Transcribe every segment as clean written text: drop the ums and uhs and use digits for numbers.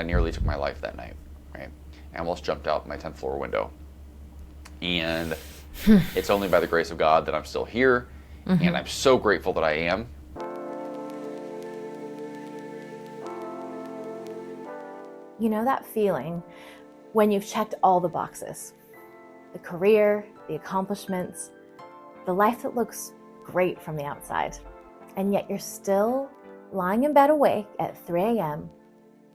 I nearly took my life that night, right? I almost jumped out my 10th floor window. And it's only by the grace of God that I'm still here, and I'm so grateful that I am. You know that feeling when you've checked all the boxes? The career, the accomplishments, the life that looks great from the outside. And yet you're still lying in bed awake at 3 a.m.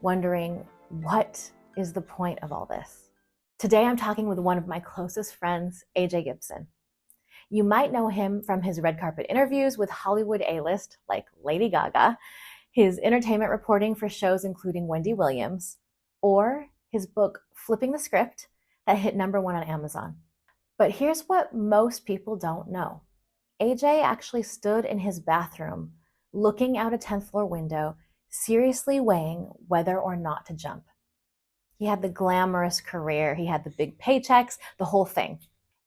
wondering, what is the point of all this? Today I'm talking with one of my closest friends, AJ Gibson. You might know him from his red carpet interviews with Hollywood A-list like Lady Gaga, his entertainment reporting for shows including Wendy Williams, or his book Flipping the Script that hit #1 on Amazon. But here's what most people don't know. AJ actually stood in his bathroom looking out a 10th floor window, seriously weighing whether or not to jump. He had the glamorous career, he had the big paychecks, the whole thing.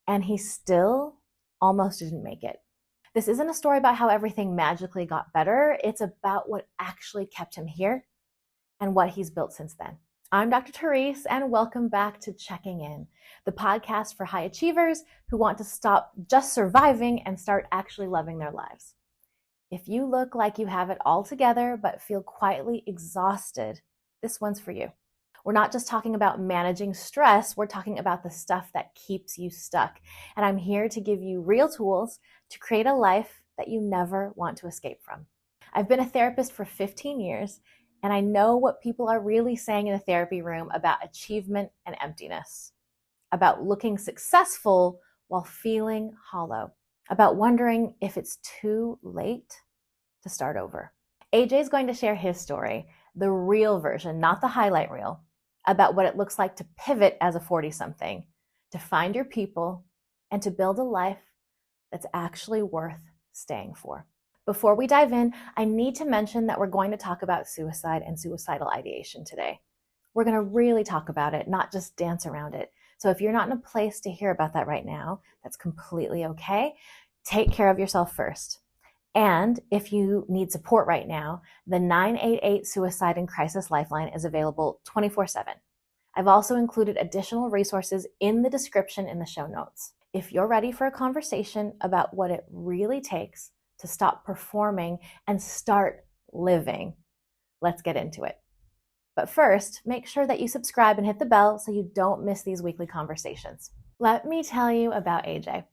And he still almost didn't make it. This isn't a story about how everything magically got better. It's about what actually kept him here and what he's built since then. I'm Dr. Therese, and welcome back to Checking In, the podcast for high achievers who want to stop just surviving and start actually loving their lives. If you look like you have it all together but feel quietly exhausted, this one's for you. We're not just talking about managing stress, we're talking about the stuff that keeps you stuck. And I'm here to give you real tools to create a life that you never want to escape from. I've been a therapist for 15 years, and I know what people are really saying in a therapy room about achievement and emptiness, about looking successful while feeling hollow, about wondering if it's too late to start over. AJ is going to share his story, the real version, not the highlight reel, about what it looks like to pivot as a 40-something, to find your people, and to build a life that's actually worth staying for. Before we dive in, I need to mention that we're going to talk about suicide and suicidal ideation today. We're going to really talk about it, not just dance around it. So if you're not in a place to hear about that right now, that's completely okay. Take care of yourself first. And if you need support right now, the 988 Suicide and Crisis Lifeline is available 24/7. I've also included additional resources in the description in the show notes. If you're ready for a conversation about what it really takes to stop performing and start living, let's get into it. But first, make sure that you subscribe and hit the bell so you don't miss these weekly conversations. Let me tell you about AJ.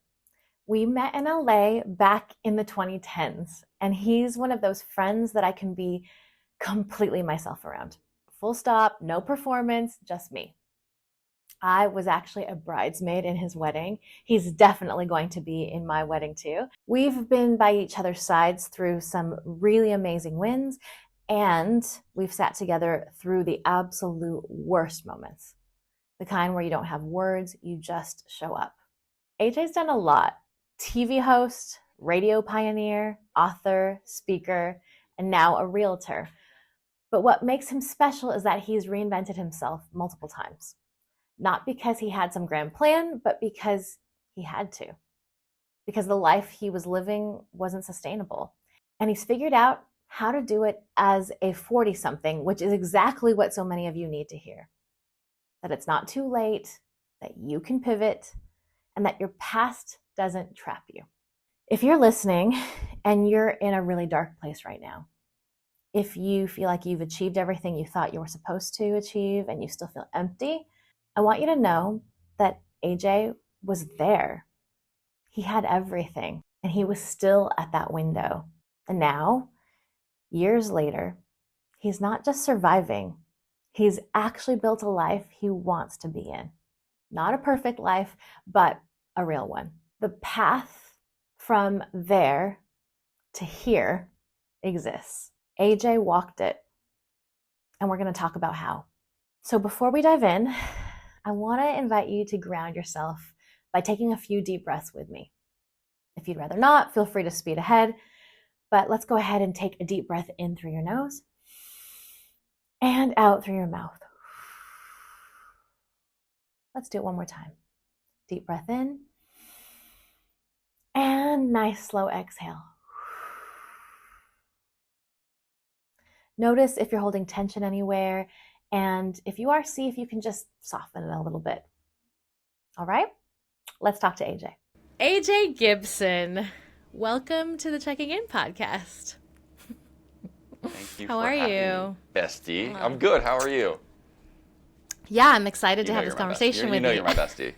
We met in LA back in the 2010s, and he's one of those friends that I can be completely myself around. Full stop, no performance, just me. I was actually a bridesmaid in his wedding. He's definitely going to be in my wedding too. We've been by each other's sides through some really amazing wins, and we've sat together through the absolute worst moments. The kind where you don't have words, you just show up. AJ's done a lot. TV host, radio pioneer, author, speaker, and now a realtor. But what makes him special is that he's reinvented himself multiple times. Not because he had some grand plan, but because he had to. Because the life he was living wasn't sustainable. And he's figured out how to do it as a 40-something, which is exactly what so many of you need to hear. That it's not too late, that you can pivot, and that your past doesn't trap you. If you're listening and you're in a really dark place right now, if you feel like you've achieved everything you thought you were supposed to achieve and you still feel empty, I want you to know that AJ was there. He had everything, and he was still at that window. And now, years later, he's not just surviving, he's actually built a life he wants to be in. Not a perfect life, but a real one. The path from there to here exists. AJ walked it, and we're going to talk about how. So before we dive in, I want to invite you to ground yourself by taking a few deep breaths with me. If you'd rather not, feel free to speed ahead, but let's go ahead and take a deep breath in through your nose and out through your mouth. Let's do it one more time. Deep breath in. And nice slow exhale. Notice if you're holding tension anywhere, And if you are, see if you can just soften it a little bit. All right, let's talk to AJ. AJ Gibson, welcome to the Checking In podcast. Thank you How for are having you? me, bestie. I'm good. How are you? Yeah, I'm excited to have this conversation with you. You know you're my bestie.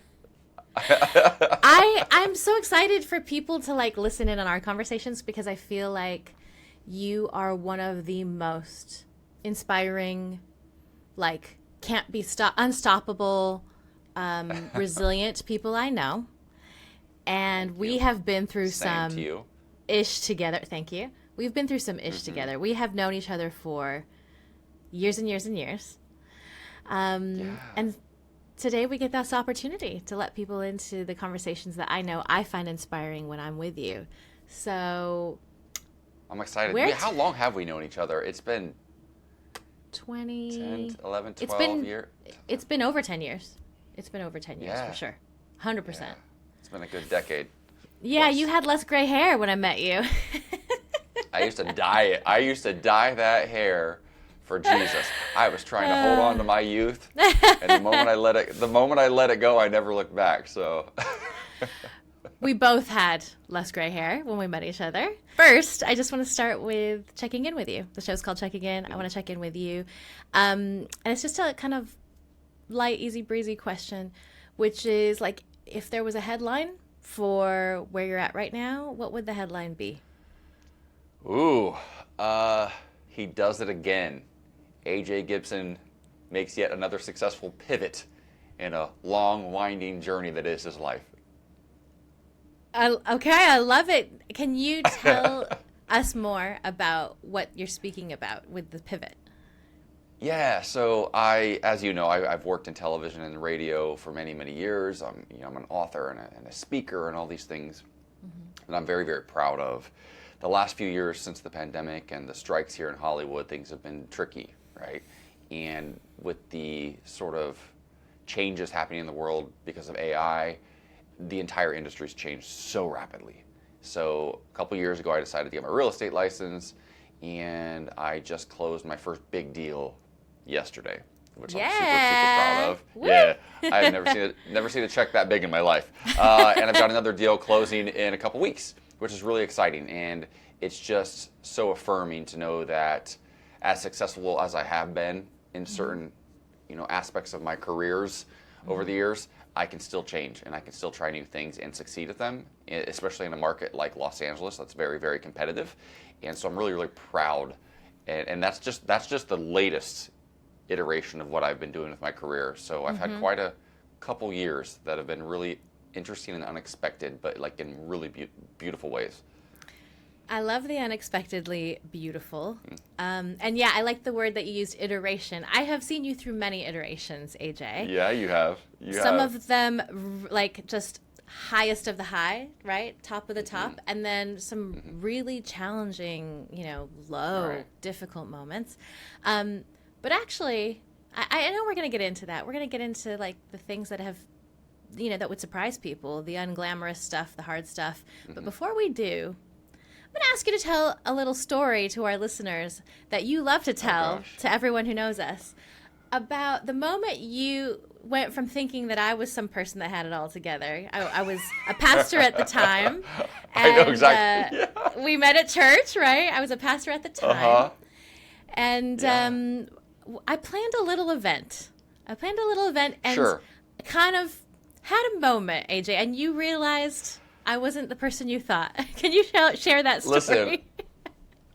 I'm so excited for people to like listen in on our conversations because I feel like you are one of the most inspiring, like can't be unstoppable, resilient people I know. And we have been through some ish together. Thank you. We've been through some ish together. We have known each other for years and years and years. And today we get this opportunity to let people into the conversations that I know I find inspiring when I'm with you. So I'm excited. How long have we known each other? It's been 10, 11, 12 years. It's been over 10 years. It's been over 10 years for sure. 100%. Yeah. It's been a good decade. Yeah, plus. You had less gray hair when I met you. I used to dye it. I used to dye that hair for Jesus. I was trying to hold on to my youth, and the moment I let it go, I never looked back. So we both had less gray hair when we met each other. First, I just want to start with checking in with you. The show's called Checking In. I want to check in with you, and it's just a kind of light, easy breezy question, which is like, if there was a headline for where you're at right now, what would the headline be? Ooh, he does it again. AJ Gibson makes yet another successful pivot in a long, winding journey that is his life. Okay, I love it. Can you tell us more about what you're speaking about with the pivot? Yeah, so as you know, I've worked in television and radio for many, many years. I'm an author and a speaker and all these things that I'm very, very proud of. The last few years since the pandemic and the strikes here in Hollywood, things have been tricky, right? And with the sort of changes happening in the world because of AI, the entire industry's changed so rapidly. So a couple years ago, I decided to get my real estate license, and I just closed my first big deal yesterday, which I'm super proud of. Woo! Yeah, I've never seen a check that big in my life. And I've got another deal closing in a couple weeks, which is really exciting. And it's just so affirming to know that as successful as I have been in certain, aspects of my careers over the years, I can still change and I can still try new things and succeed at them, especially in a market like Los Angeles that's very, very competitive. And so I'm really, really proud. And that's just the latest iteration of what I've been doing with my career. So I've had quite a couple years that have been really interesting and unexpected, but like in really beautiful ways. I love the unexpectedly beautiful. And yeah, I like the word that you used, iteration. I have seen you through many iterations, AJ. Yeah, you have. Some of them like just highest of the high, right? Top of the top. And then some really challenging, low, difficult moments. But actually, I know we're going to get into that. We're going to get into like the things that have, that would surprise people, the unglamorous stuff, the hard stuff. But before we do, I'm going to ask you to tell a little story to our listeners that you love to tell to everyone who knows us about the moment you went from thinking that I was some person that had it all together. I was a pastor at the time. And, I know exactly. We met at church, right? I was a pastor at the time. And I planned a little event. And kind of had a moment, AJ, and you realized I wasn't the person you thought. Can you share that story? Listen,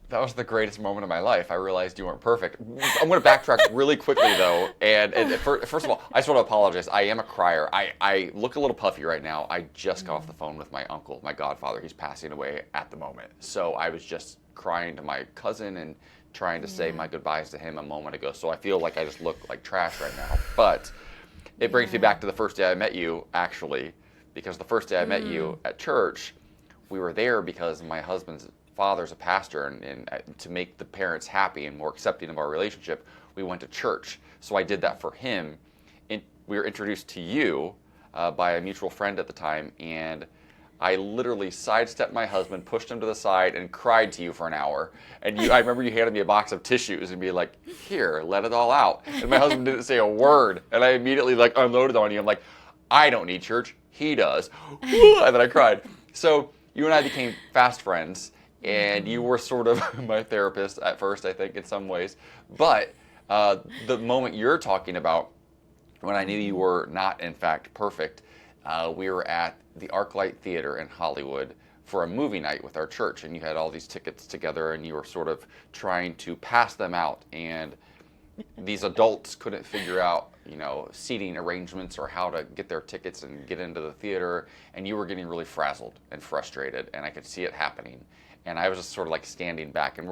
that was the greatest moment of my life. I realized you weren't perfect. I'm going to backtrack really quickly, though. And first of all, I just want to apologize. I am a crier. I look a little puffy right now. I just got off the phone with my uncle, my godfather. He's passing away at the moment. So I was just crying to my cousin and trying to say my goodbyes to him a moment ago. So I feel like I just look like trash right now. But it brings me back to the first day I met you, actually. Because the first day I met you at church, we were there because my husband's father's a pastor, and to make the parents happy and more accepting of our relationship, we went to church. So I did that for him. And we were introduced to you by a mutual friend at the time, and I literally sidestepped my husband, pushed him to the side, and cried to you for an hour. And I remember you handed me a box of tissues and be like, here, let it all out. And my husband didn't say a word. And I immediately like unloaded on you. I'm like, I don't need church. He does. And then I cried. So you and I became fast friends. And you were sort of my therapist at first, I think, in some ways. But the moment you're talking about, when I knew you were not, in fact, perfect, we were at the ArcLight Theater in Hollywood for a movie night with our church, and you had all these tickets together, and you were sort of trying to pass them out, and these adults couldn't figure out, seating arrangements or how to get their tickets and get into the theater, and you were getting really frazzled and frustrated, and I could see it happening, and I was just sort of like standing back, and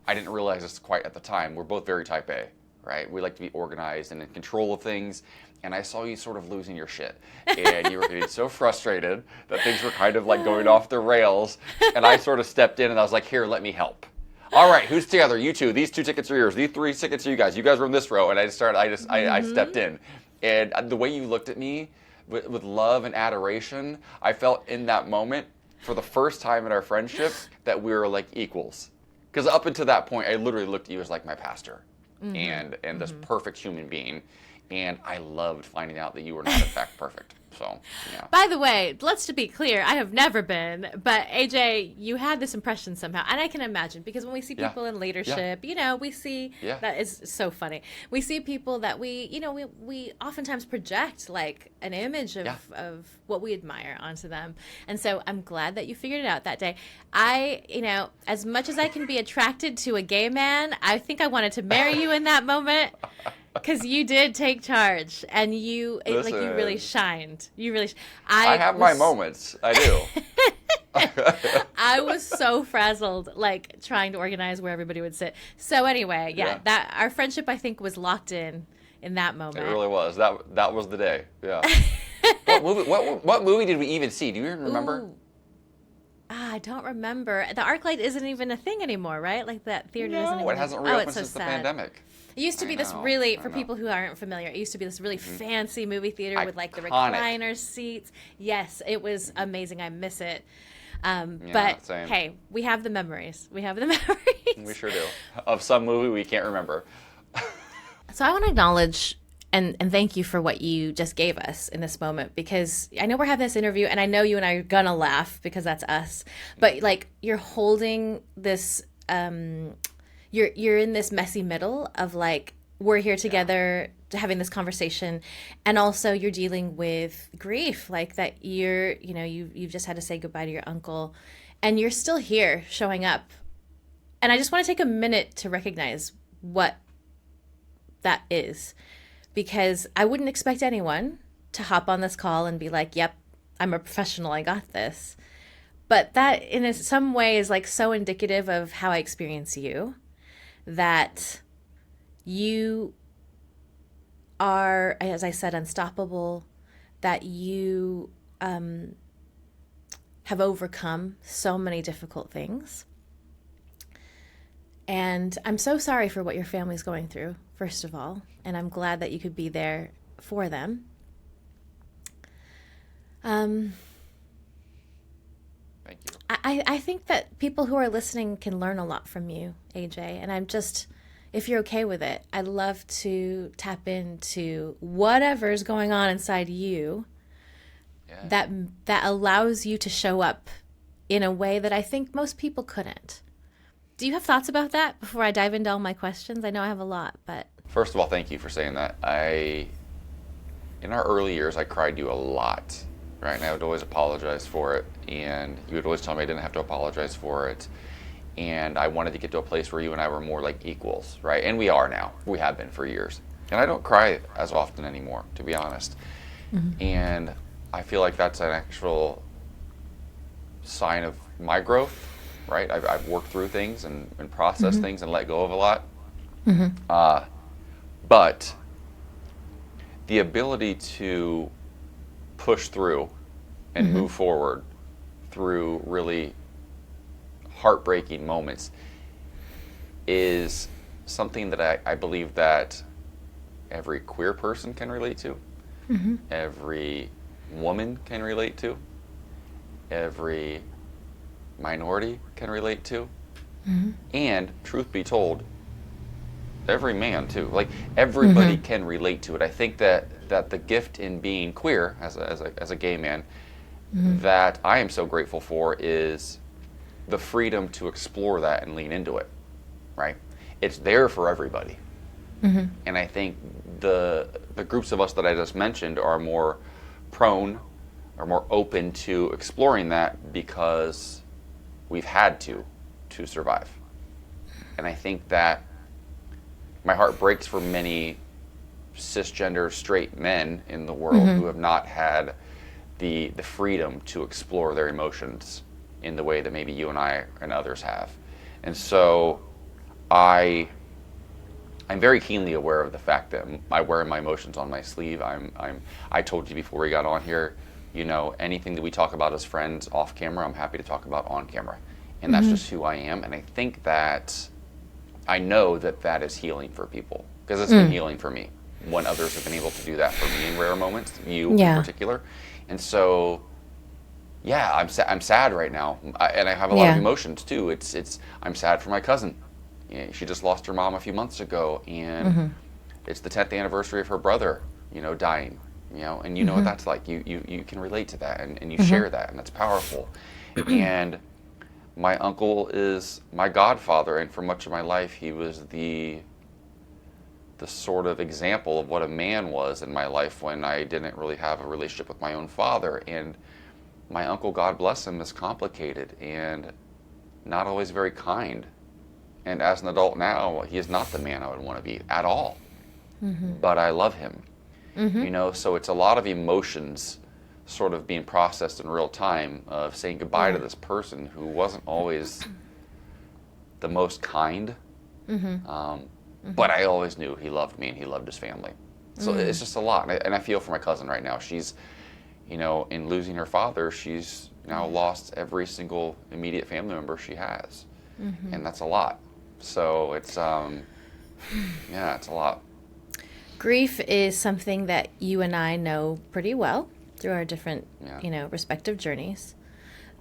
I didn't realize this quite at the time, we're both very type A, right? We like to be organized and in control of things. And I saw you sort of losing your shit. And you were getting so frustrated that things were kind of like going off the rails. And I sort of stepped in and I was like, here, let me help. All right, who's together? You two. These 2 tickets are yours. These 3 tickets are you guys. You guys were in this row. And I stepped in. And the way you looked at me with love and adoration, I felt in that moment, for the first time in our friendship, that we were like equals. Because up until that point, I literally looked at you as like my pastor. And this perfect human being. And I loved finding out that you were not, in fact, perfect. So, yeah. By the way, let's to be clear, I have never been, but AJ, you had this impression somehow. And I can imagine, because when we see people in leadership, we see, that is so funny. We see people that we oftentimes project like an image of what we admire onto them. And so I'm glad that you figured it out that day. As much as I can be attracted to a gay man, I think I wanted to marry you in that moment. Because you did take charge, and you really shined. I have my moments. I do. I was so frazzled, like trying to organize where everybody would sit. So anyway, that our friendship, I think, was locked in that moment. It really was. That was the day. Yeah. What movie did we even see? Do you even remember? Ooh. I don't remember. The ArcLight isn't even a thing anymore, right? Like that theater doesn't even. No, it hasn't reopened since the pandemic. It used to be this really, for people who aren't familiar, it used to be this really fancy movie theater with like the recliner seats. Yes, it was amazing. I miss it. But same. Hey, we have the memories. We sure do. Of some movie we can't remember. So I want to acknowledge and thank you for what you just gave us in this moment, because I know we're having this interview and I know you and I are going to laugh because that's us. But like you're holding this You're in this messy middle of like, we're here together having this conversation, and also you're dealing with grief, like that you've just had to say goodbye to your uncle, and you're still here showing up. And I just want to take a minute to recognize what that is, because I wouldn't expect anyone to hop on this call and be like, yep, I'm a professional, I got this. But that in some way is like so indicative of how I experience you. That you are, as I said, unstoppable, that you have overcome so many difficult things. And I'm so sorry for what your family's going through, first of all, and I'm glad that you could be there for them. Thank you. I think that people who are listening can learn a lot from you, AJ. And I'm just, if you're okay with it, I'd love to tap into whatever's going on inside you that allows you to show up in a way that I think most people couldn't. Do you have thoughts about that before I dive into all my questions? I know I have a lot, but... First of all, thank you for saying that. In our early years, I cried you a lot. Right, and I would always apologize for it, and you would always tell me I didn't have to apologize for it, and I wanted to get to a place where you and I were more like equals, right? And we are now. We have been for years. And I don't cry as often anymore, to be honest. And I feel like that's an actual sign of my growth, right? I've worked through things and processed things and let go of a lot. But the ability to push through and move forward through really heartbreaking moments is something that I believe that every queer person can relate to, every woman can relate to, every minority can relate to. And truth be told, every man too. Like everybody can relate to it. I think that the gift in being queer as a gay man that I am so grateful for is the freedom to explore that and lean into it. Right? It's there for everybody. And I think the groups of us that I just mentioned are more prone or more open to exploring that because we've had to survive. And I think that my heart breaks for many cisgender straight men in the world who have not had the freedom to explore their emotions in the way that maybe you and I and others have. And so I'm very keenly aware of the fact that I wear my emotions on my sleeve. I told you before we got on here, you know, anything that we talk about as friends off camera, I'm happy to talk about on camera. And that's just who I am. And I think that I know that is healing for people because it's been healing for me when others have been able to do that for me in rare moments, you in particular. And so, yeah, I'm sad right now, and I have a lot of emotions too. I'm sad for my cousin. She just lost her mom a few months ago, and it's the 10th anniversary of her brother, you know, dying. You know, and you know what that's like. You can relate to that, and you share that, and that's powerful. And my uncle is my godfather, and for much of my life, he was the sort of example of what a man was in my life when I didn't really have a relationship with my own father. And my uncle, God bless him, is complicated and not always very kind. And as an adult now, he is not the man I would want to be at all. But I love him. You know, so it's a lot of emotions sort of being processed in real time of saying goodbye to this person who wasn't always the most kind. But I always knew he loved me and he loved his family. So it's just a lot. And I feel for my cousin right now. She's, you know, in losing her father, she's now lost every single immediate family member she has. And that's a lot. So it's, yeah, it's a lot. Grief is something that you and I know pretty well through our different, you know, respective journeys.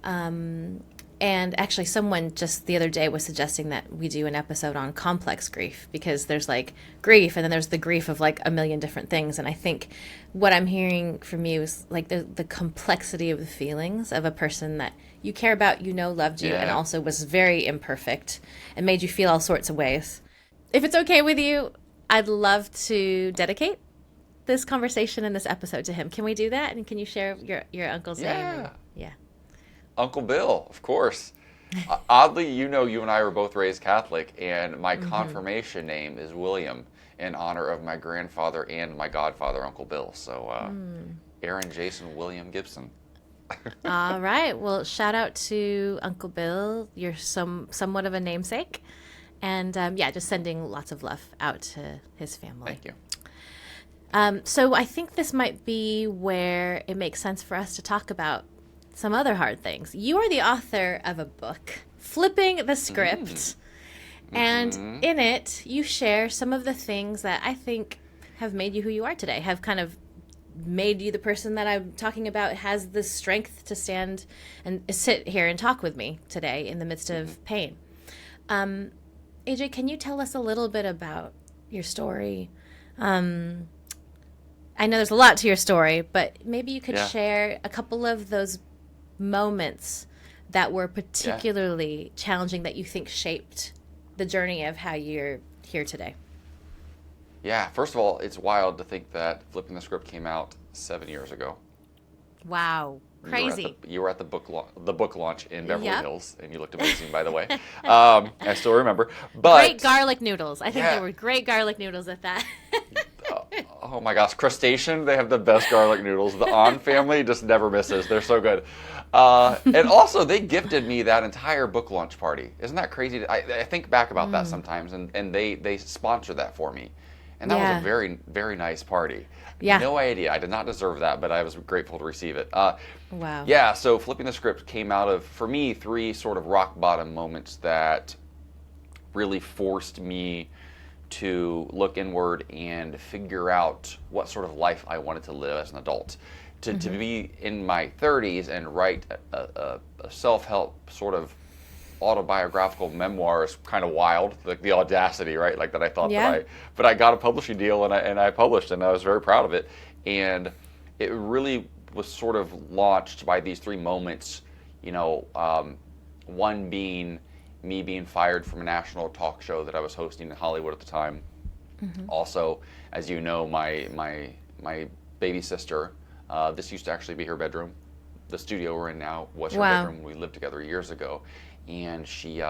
And actually someone just the other day was suggesting that we do an episode on complex grief because there's like grief and then there's the grief of like a million different things. And I think what I'm hearing from you is like the complexity of the feelings of a person that you care about, you know, loved you and also was very imperfect and made you feel all sorts of ways. If it's okay with you, I'd love to dedicate this conversation and this episode to him. Can we do that? And can you share your uncle's name? Yeah. Uncle Bill, of course. Oddly, you know, you and I were both raised Catholic, and my confirmation name is William in honor of my grandfather and my godfather, Uncle Bill. So, Aaron Jason William Gibson. All right. Well, shout out to Uncle Bill. You're somewhat of a namesake. And yeah, just sending lots of love out to his family. Thank you. So I think this might be where it makes sense for us to talk about some other hard things. You are the author of a book, Flipping the Script. And in it, you share some of the things that I think have made you who you are today, have kind of made you the person that I'm talking about, has the strength to stand and sit here and talk with me today in the midst of pain. AJ, can you tell us a little bit about your story? I know there's a lot to your story, but maybe you could share a couple of those moments that were particularly challenging that you think shaped the journey of how you're here today. Yeah, first of all, it's wild to think that Flipping the Script came out 7 years ago. Wow. Crazy. You were at the book launch in Beverly Hills, and you looked amazing, by the way. I still remember. But great garlic noodles. I think there were great garlic noodles at that. Oh my gosh, Crustacean, they have the best garlic noodles. The On family just never misses. They're so good. And also, they gifted me that entire book launch party. Isn't that crazy? I think back about that sometimes, and they sponsored that for me. And that was a very, very nice party. Yeah. No idea. I did not deserve that, but I was grateful to receive it. Wow. Yeah, so Flipping the Script came out of, for me, 3 sort of rock bottom moments that really forced me to look inward and figure out what sort of life I wanted to live as an adult. to be in my 30s and write a self-help sort of autobiographical memoir is kind of wild, like the audacity, right? Like that I thought but I got a publishing deal and I published, and I was very proud of it. And it really was sort of launched by these three moments, one being me being fired from a national talk show that I was hosting in Hollywood at the time. Also, as you know, my baby sister, this used to actually be her bedroom. The studio we're in now was her bedroom when we lived together years ago. And she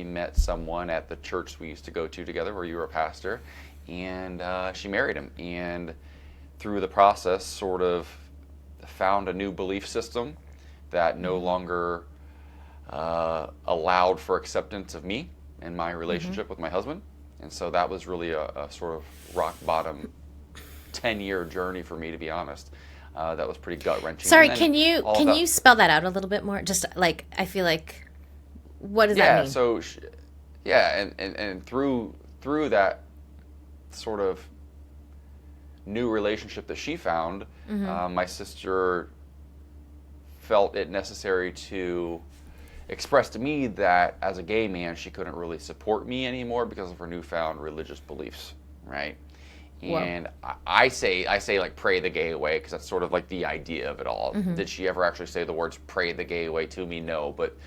met someone at the church we used to go to together where you were a pastor, and she married him. And through the process sort of found a new belief system that no longer allowed for acceptance of me and my relationship with my husband. And so that was really a sort of rock bottom 10-year journey for me, to be honest. That was pretty gut-wrenching. Sorry, can you spell that out a little bit more? Just like, I feel like, what does that mean? So, and through that sort of new relationship that she found, my sister felt it necessary to express to me that as a gay man, she couldn't really support me anymore because of her newfound religious beliefs, right? And I say like pray the gay away, because that's sort of like the idea of it all. Did she ever actually say the words pray the gay away to me? No, but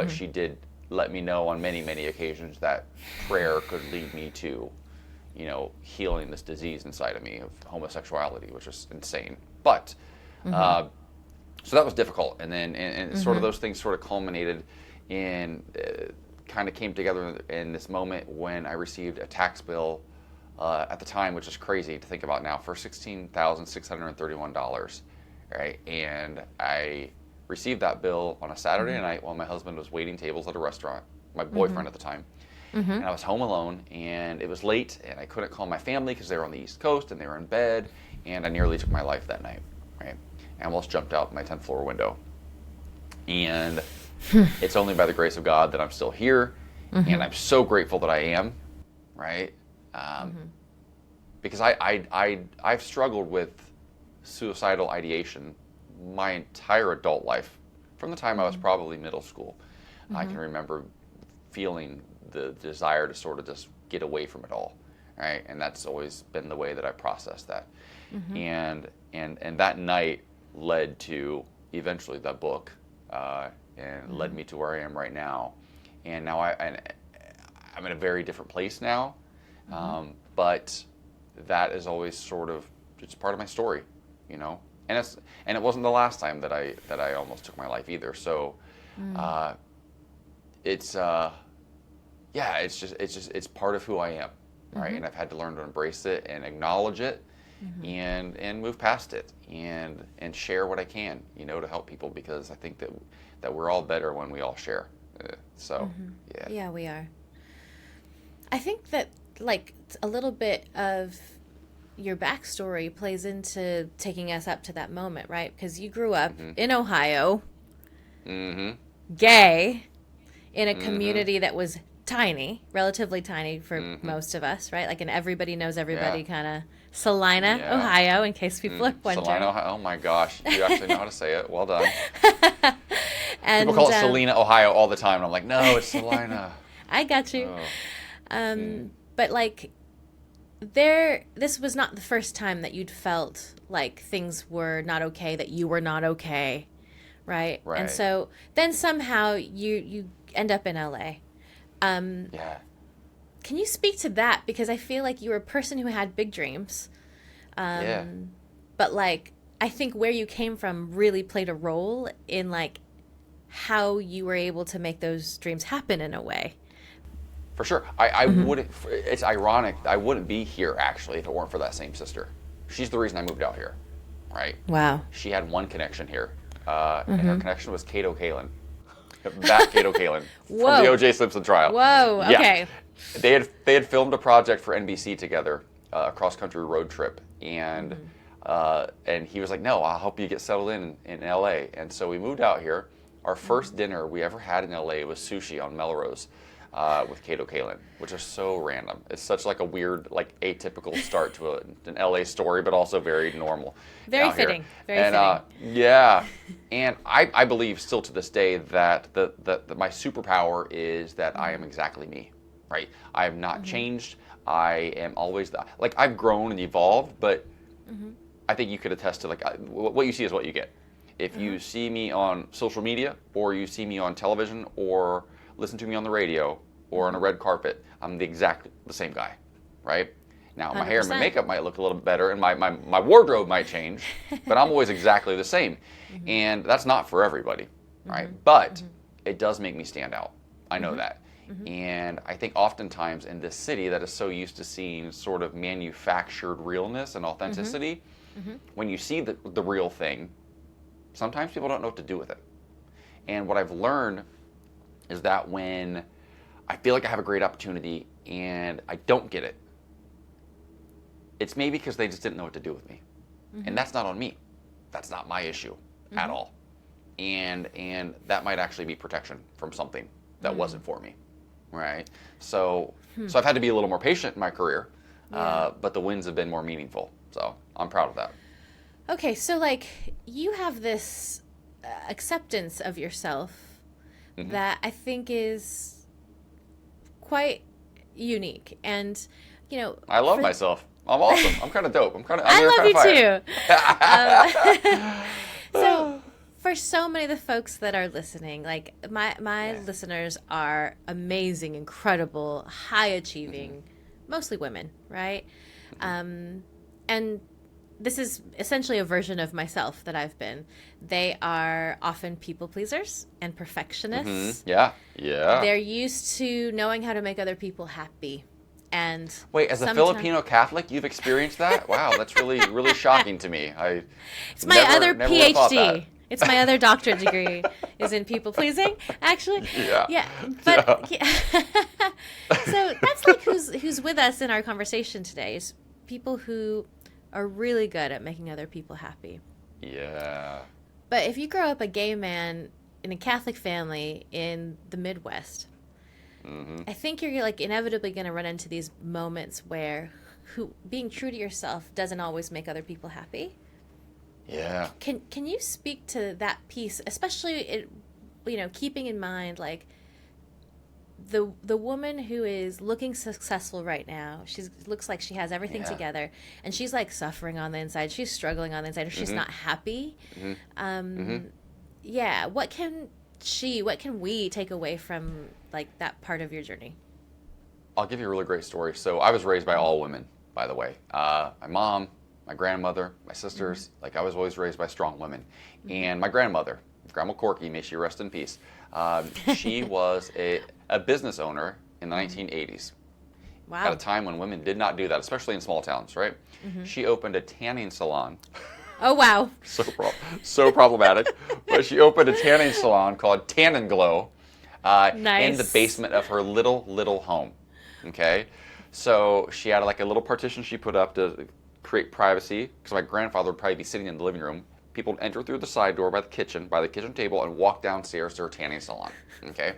she did let me know on many, many occasions that prayer could lead me to, healing this disease inside of me of homosexuality, which is insane. But so that was difficult, and then and sort of those things sort of culminated in kind of came together in this moment when I received a tax bill at the time, which is crazy to think about now, for $16,631, right? And I received that bill on a Saturday night while my husband was waiting tables at a restaurant, my boyfriend at the time. And I was home alone, and it was late, and I couldn't call my family because they were on the East Coast and they were in bed, and I nearly took my life that night, right? I almost jumped out my 10th floor window. And it's only by the grace of God that I'm still here, and I'm so grateful that I am, right? Because I've struggled with suicidal ideation my entire adult life. From the time I was probably middle school, I can remember feeling the desire to sort of just get away from it all, right? And that's always been the way that I processed that. And that night led to eventually that book, and led me to where I am right now. And now I'm in a very different place now, but that is always sort of, it's part of my story, And it wasn't the last time that I almost took my life either. So it's part of who I am, right? And I've had to learn to embrace it and acknowledge it, and move past it, and share what I can, to help people, because I think that we're all better when we all share. Yeah, we are. I think that like a little bit of your backstory plays into taking us up to that moment, right? Because you grew up in Ohio, gay, in a community that was tiny, relatively tiny for most of us, right? Like an everybody knows everybody kind of Salina, Ohio, in case people are wondering. Salina, Ohio. Oh my gosh, you actually know how to say it. Well done. And, people call it Salina, Ohio all the time, and I'm like, no, it's Salina. I got you. But like, this was not the first time that you'd felt like things were not okay, that you were not okay, right? And so then somehow you end up in LA. Can you speak to that? Because I feel like you were a person who had big dreams. But like, I think where you came from really played a role in like how you were able to make those dreams happen in a way. For sure. I wouldn't, it's ironic, I wouldn't be here actually if it weren't for that same sister. She's the reason I moved out here, right? Wow. She had one connection here, and her connection was Kato Kalin. That Kato Kalin from the O.J. Simpson trial. Whoa, okay. Yeah. They had filmed a project for NBC together, a cross-country road trip, and he was like, no, I'll help you get settled in L.A. And so we moved out here. Our first dinner we ever had in L.A. was sushi on Melrose. with Kato Kalin, which is so random. It's such like a weird, like atypical start to an LA story, but also very normal. Very out here. fitting. Very fitting. Yeah, and I believe still to this day that my superpower is that I am exactly me, right? I have not changed. I am always like I've grown and evolved, but I think you could attest to like what you see is what you get. If you see me on social media, or you see me on television, or listen to me on the radio, or on a red carpet, I'm the same guy, right? Now, my hair and my 100%. makeup might look a little bit better, and my wardrobe might change, but I'm always exactly the same. And that's not for everybody, right? But it does make me stand out. I know that. And I think oftentimes in this city that is so used to seeing sort of manufactured realness and authenticity, when you see the real thing, sometimes people don't know what to do with it. And what I've learned is that when I feel like I have a great opportunity and I don't get it, it's maybe because they just didn't know what to do with me. And that's not on me. That's not my issue at all. And that might actually be protection from something that wasn't for me, right? So I've had to be a little more patient in my career, but the wins have been more meaningful. So I'm proud of that. Okay, so like you have this acceptance of yourself that I think is quite unique, and you know, I love myself. I'm awesome. I'm kind of dope. I love you too. So for so many of the folks that are listening, like my listeners are amazing, incredible, high achieving, mostly women, right? And this is essentially a version of myself that I've been. They are often people pleasers and perfectionists. Yeah. They're used to knowing how to make other people happy. And wait, as a Filipino Catholic, you've experienced that? Wow, that's really, really shocking to me. It's my other PhD. It's my other doctorate degree is in people pleasing, actually. Yeah. But so that's like who's with us in our conversation today is people who are really good at making other people happy. Yeah. But if you grow up a gay man in a Catholic family in the Midwest, I think you're like inevitably going to run into these moments where being true to yourself doesn't always make other people happy. Yeah. Can you speak to that piece, especially keeping in mind like the woman who is looking successful right now, she looks like she has everything together, and she's like suffering on the inside, she's struggling on the inside, or she's not happy. Yeah, what can we take away from like that part of your journey? I'll give you a really great story. So I was raised by all women, by the way. My mom, my grandmother, my sisters, like I was always raised by strong women. And my grandmother, Grandma Corky, may she rest in peace, she was a business owner in the 1980s. Wow. At a time when women did not do that, especially in small towns, right? She opened a tanning salon. Oh, wow. So problematic. But she opened a tanning salon called Tan and Glow Nice. in the basement of her little home. Okay? So she had like a little partition she put up to create privacy, because my grandfather would probably be sitting in the living room. People would enter through the side door by the kitchen table, and walk downstairs to her tanning salon. Okay?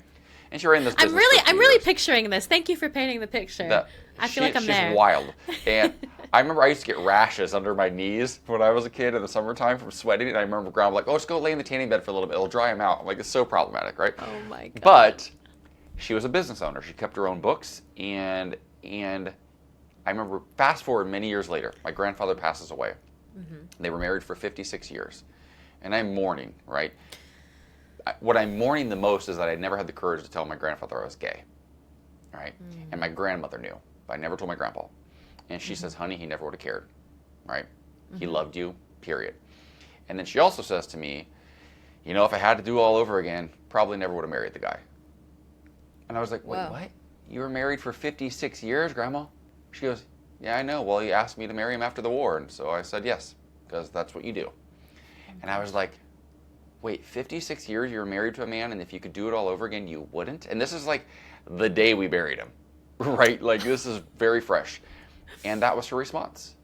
And she ran this business I'm really picturing this. Thank you for painting the picture. I feel like I'm there. She's wild. And I remember I used to get rashes under my knees when I was a kid in the summertime from sweating. And I remember Grandma like, oh, just go lay in the tanning bed for a little bit. It'll dry him out. I'm like, it's so problematic, right? Oh, my God. But she was a business owner. She kept her own books. And I remember fast forward many years later, my grandfather passes away. They were married for 56 years. And I'm mourning, right? What I'm mourning the most is that I never had the courage to tell my grandfather I was gay, right? And my grandmother knew, but I never told my grandpa. And she says, honey, he never would have cared, right? He loved you, period. And then she also says to me, you know, if I had to do all over again, probably never would have married the guy. And I was like, wait, what? You were married for 56 years, Grandma? She goes, yeah, I know. Well, you asked me to marry him after the war. And so I said yes, because that's what you do. And I was like, wait, 56 years you were married to a man, and if you could do it all over again, you wouldn't? And this is like the day we buried him, right? Like this is very fresh. And that was her response.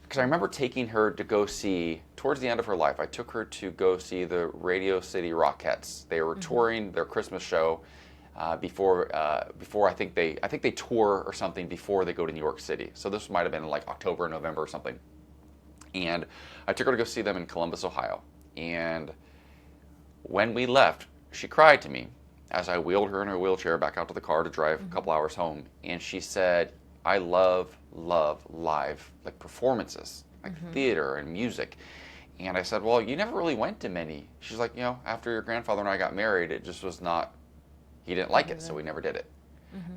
Because I remember taking her to go see, towards the end of her life, I took her to go see the Radio City Rockettes. They were touring their Christmas show before I think they tour or something before they go to New York City. So this might have been like October, November or something. And I took her to go see them in Columbus, Ohio. And when we left, she cried to me as I wheeled her in her wheelchair back out to the car to drive a couple hours home. And she said, I love live like performances, like theater and music. And I said, well, you never really went to many. She's like, after your grandfather and I got married, it just was not, he didn't like it, so we never did it.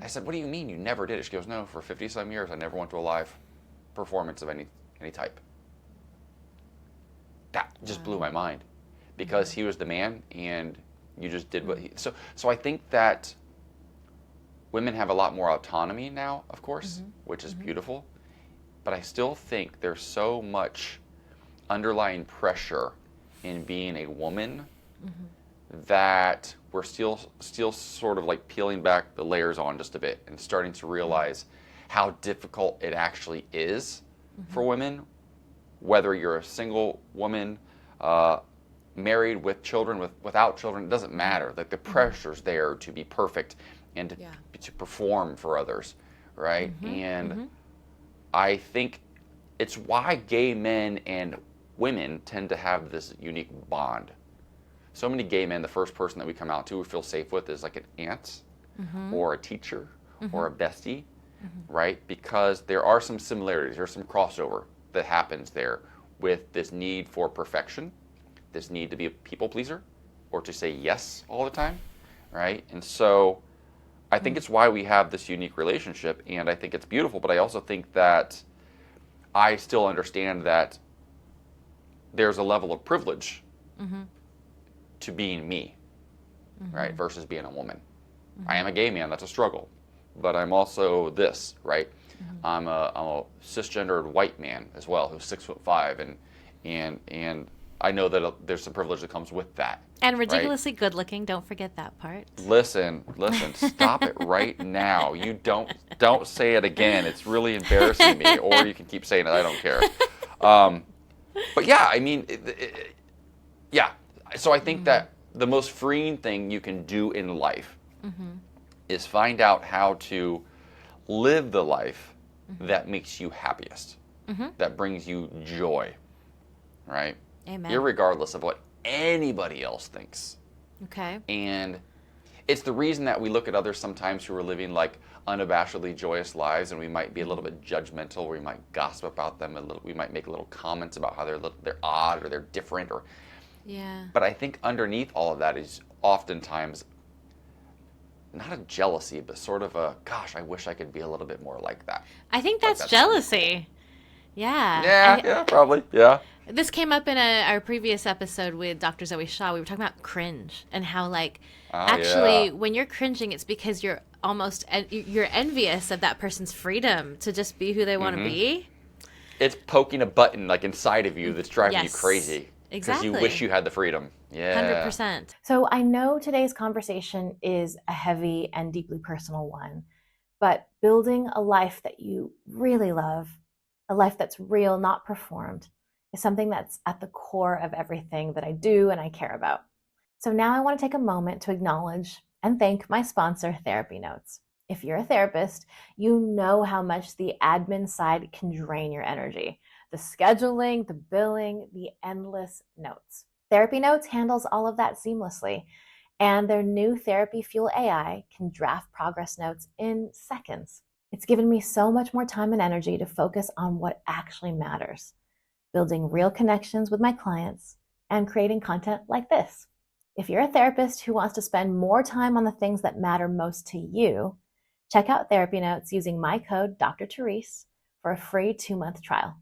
I said, what do you mean you never did it? She goes, no, for 50-some years, I never went to a live performance of any type. That just blew my mind, because he was the man and you just did what he, so I think that women have a lot more autonomy now, of course, which is beautiful, but I still think there's so much underlying pressure in being a woman that we're still sort of like peeling back the layers on just a bit and starting to realize how difficult it actually is for women, whether you're a single woman, married, with children, without children, it doesn't matter. Like the pressure's there to be perfect and to perform for others, right? And I think it's why gay men and women tend to have this unique bond. So many gay men, the first person that we come out to we feel safe with is like an aunt or a teacher or a bestie, right? Because there are some similarities, there's some crossover that happens there with this need for perfection, this need to be a people pleaser or to say yes all the time, right? And so I think it's why we have this unique relationship, and I think it's beautiful, but I also think that I still understand that there's a level of privilege to being me, right, versus being a woman. I am a gay man, that's a struggle, but I'm also this, right? I'm a cisgendered white man as well, who's 6'5", and I know that there's some privilege that comes with that. And ridiculously good looking, don't forget that part. Listen, stop it right now. You don't say it again. It's really embarrassing me, or you can keep saying it, I don't care. But yeah, I mean, yeah. So I think that the most freeing thing you can do in life is find out how to live the life that makes you happiest, that brings you joy, right? Amen. Irregardless of what anybody else thinks. Okay. And it's the reason that we look at others sometimes who are living like unabashedly joyous lives, and we might be a little bit judgmental, we might gossip about them a little, we might make little comments about how they're odd or they're different, or but I think underneath all of that is oftentimes not a jealousy, but sort of a, gosh, I wish I could be a little bit more like that. I think that's jealousy. Yeah. Yeah, probably. Yeah. This came up in our previous episode with Dr. Zoe Shaw. We were talking about cringe and how, like, when you're cringing, it's because you're almost you're envious of that person's freedom to just be who they want to be. It's poking a button like inside of you that's driving you crazy. Exactly. Because you wish you had the freedom. Yeah. 100%. So I know today's conversation is a heavy and deeply personal one, but building a life that you really love, a life that's real, not performed, is something that's at the core of everything that I do and I care about. So now I want to take a moment to acknowledge and thank my sponsor, Therapy Notes. If you're a therapist, you know how much the admin side can drain your energy. The scheduling, the billing, the endless notes. Therapy Notes handles all of that seamlessly, and their new Therapy Fuel AI can draft progress notes in seconds. It's given me so much more time and energy to focus on what actually matters, building real connections with my clients and creating content like this. If you're a therapist who wants to spend more time on the things that matter most to you, check out Therapy Notes using my code Dr. Therese for a free 2-month trial.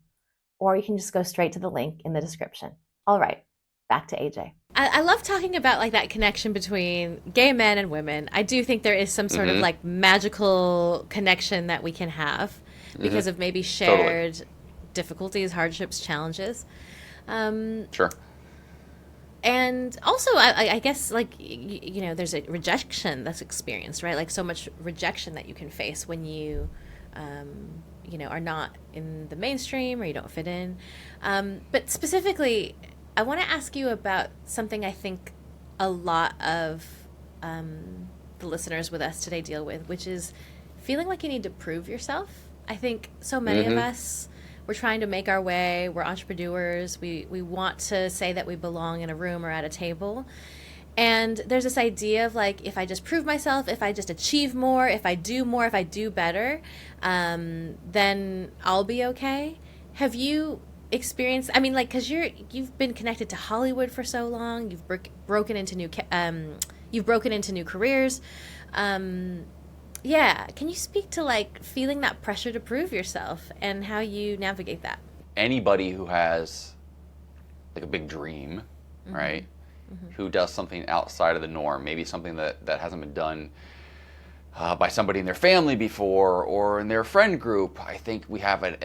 Or you can just go straight to the link in the description. All right, back to AJ. I love talking about like that connection between gay men and women. I do think there is some sort of like magical connection that we can have because of maybe shared difficulties, hardships, challenges. Sure. And also, I guess, like, you know, there's a rejection that's experienced, right? Like so much rejection that you can face when you, you know, are not in the mainstream or you don't fit in. But specifically, I want to ask you about something I think a lot of the listeners with us today deal with, which is feeling like you need to prove yourself. I think so many of us, we're trying to make our way. We're entrepreneurs. We want to say that we belong in a room or at a table. And there's this idea of like, if I just prove myself, if I just achieve more, if I do better, then I'll be okay. Have you experienced, I mean, like, because you've been connected to Hollywood for so long, you've broken into new careers. Yeah, can you speak to like feeling that pressure to prove yourself and how you navigate that? Anybody who has like a big dream, right? Who does something outside of the norm, maybe something that hasn't been done by somebody in their family before or in their friend group, I think we have an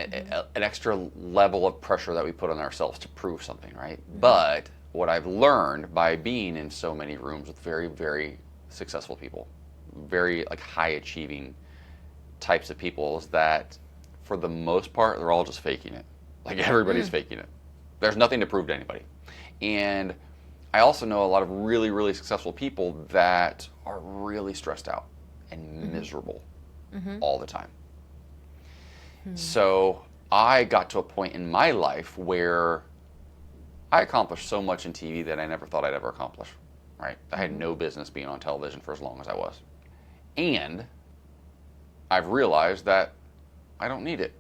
extra level of pressure that we put on ourselves to prove something, right? But what I've learned by being in so many rooms with very, very successful people, very like high achieving types of people, is that for the most part, they're all just faking it. Like everybody's faking it. There's nothing to prove to anybody. And I also know a lot of really, really successful people that are really stressed out and miserable all the time. So I got to a point in my life where I accomplished so much in TV that I never thought I'd ever accomplish, right? I had no business being on television for as long as I was. And I've realized that I don't need it,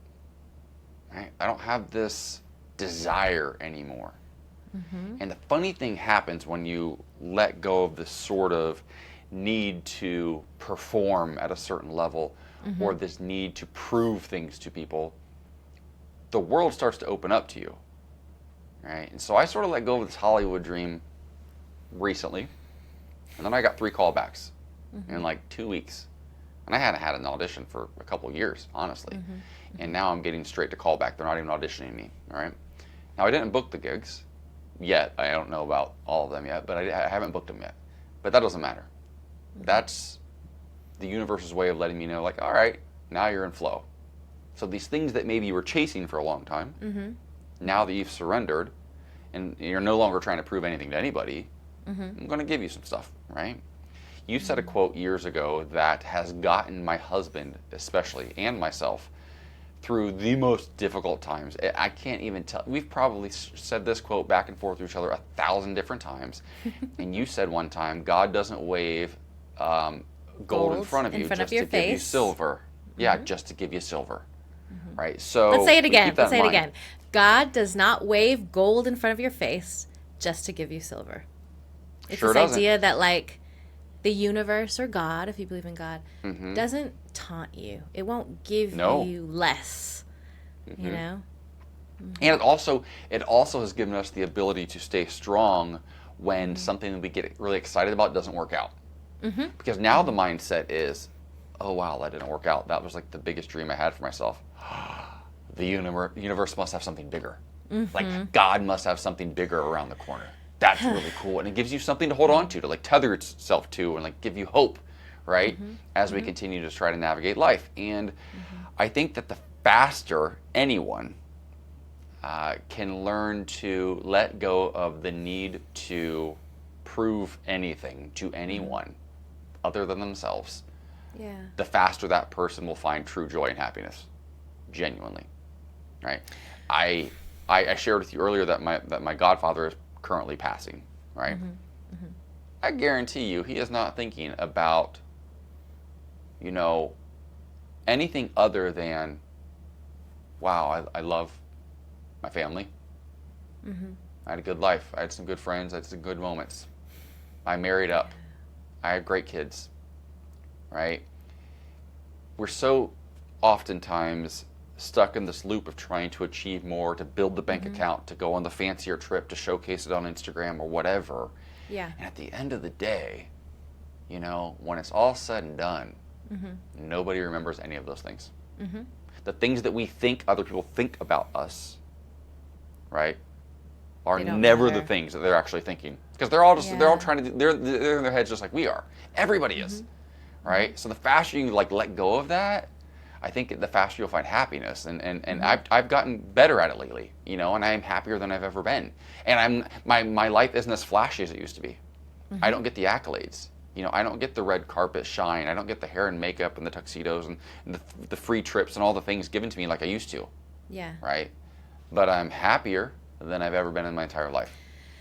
right? I don't have this desire anymore. And the funny thing happens when you let go of this sort of need to perform at a certain level or this need to prove things to people, the world starts to open up to you, right? And so I sort of let go of this Hollywood dream recently, and then I got 3 callbacks in like 2 weeks. And I hadn't had an audition for a couple of years, honestly. And now I'm getting straight to callback. They're not even auditioning me, all right? Now, I didn't book the gigs yet. I don't know about all of them yet, but I haven't booked them yet. But that doesn't matter. That's the universe's way of letting me know, like, all right, now you're in flow. So these things that maybe you were chasing for a long time, now that you've surrendered and you're no longer trying to prove anything to anybody, I'm going to give you some stuff, right? You said a quote years ago that has gotten my husband, especially, and myself, through the most difficult times. I can't even tell. We've probably said this quote back and forth to each other 1,000 different times. And you said one time, God doesn't wave gold in front of you just to give you silver. Yeah, just to give you silver. Right? So let's say it again. Let's say it again. God does not wave gold in front of your face just to give you silver. It's sure this doesn't. idea that like the universe or God, if you believe in God, doesn't taunt you. It won't give you less. You know? And it also has given us the ability to stay strong when something that we get really excited about doesn't work out. Because now the mindset is, oh wow, that didn't work out. That was like the biggest dream I had for myself. The universe must have something bigger. Like God must have something bigger around the corner. That's really cool. And it gives you something to hold on to like tether itself to and like give you hope, right? As we continue to try to navigate life. And I think that the faster anyone can learn to let go of the need to prove anything to anyone other than themselves, the faster that person will find true joy and happiness, genuinely, right? I shared with you earlier that my godfather is currently passing, right? I guarantee you he is not thinking about, anything other than, wow, I love my family. I had a good life. I had some good friends. I had some good moments. I married up. I had great kids, right? We're so oftentimes stuck in this loop of trying to achieve more, to build the bank account, to go on the fancier trip, to showcase it on Instagram or whatever. And at the end of the day, when it's all said and done, nobody remembers any of those things. The things that we think other people think about us, right, are never the things that they're actually thinking. Because they're all trying to they're in their heads just like we are. Everybody is, right? So the faster you let go of that, I think the faster you'll find happiness. And I've gotten better at it lately, and I am happier than I've ever been. And my life isn't as flashy as it used to be. I don't get the accolades, I don't get the red carpet shine. I don't get the hair and makeup and the tuxedos and the free trips and all the things given to me like I used to. Yeah. Right? But I'm happier than I've ever been in my entire life.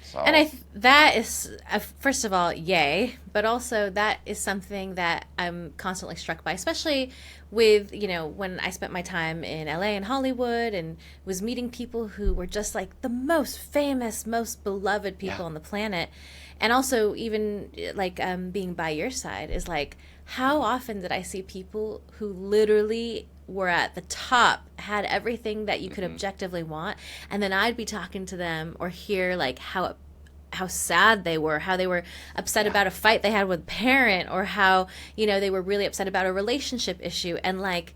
So. And that is, first of all, yay, but also that is something that I'm constantly struck by, especially with, when I spent my time in LA and Hollywood and was meeting people who were just like the most famous, most beloved people on the planet. And also even like being by your side is like, how often did I see people who literally were at the top, had everything that you could objectively want, and then I'd be talking to them or hear like how sad they were, how they were upset about a fight they had with a parent, or how they were really upset about a relationship issue, and like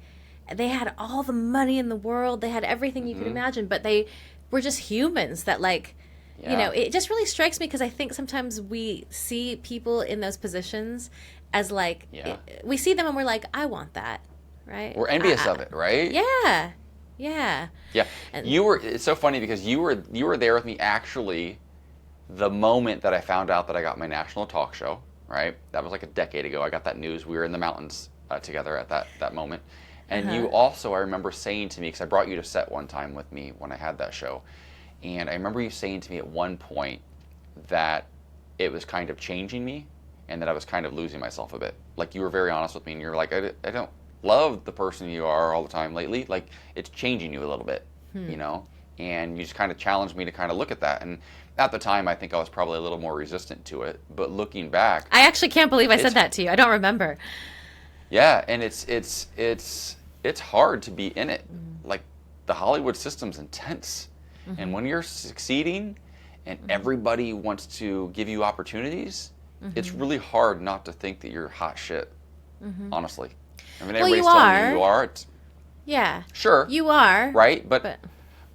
they had all the money in the world, they had everything you could imagine, but they were just humans that like it just really strikes me, because I think sometimes we see people in those positions as like we see them and we're like, I want that. Right. We're envious of it, right? Yeah. And it's so funny because you were there with me actually the moment that I found out that I got my national talk show, right? That was like a decade ago. I got that news. We were in the mountains together at that moment. And you also, I remember saying to me, because I brought you to set one time with me when I had that show, and I remember you saying to me at one point that it was kind of changing me and that I was kind of losing myself a bit. Like, you were very honest with me, and you were like, I don't love the person you are all the time lately. Like, it's changing you a little bit, and you just kind of challenged me to kind of look at that. And at the time, I think I was probably a little more resistant to it, but looking back, I actually can't believe I said that to you. I don't remember. Yeah, and it's hard to be in it. Like, the Hollywood system's intense, and when you're succeeding and everybody wants to give you opportunities, it's really hard not to think that you're hot shit, honestly. I mean, everybody's telling you are. Yeah. Sure. You are. Right? But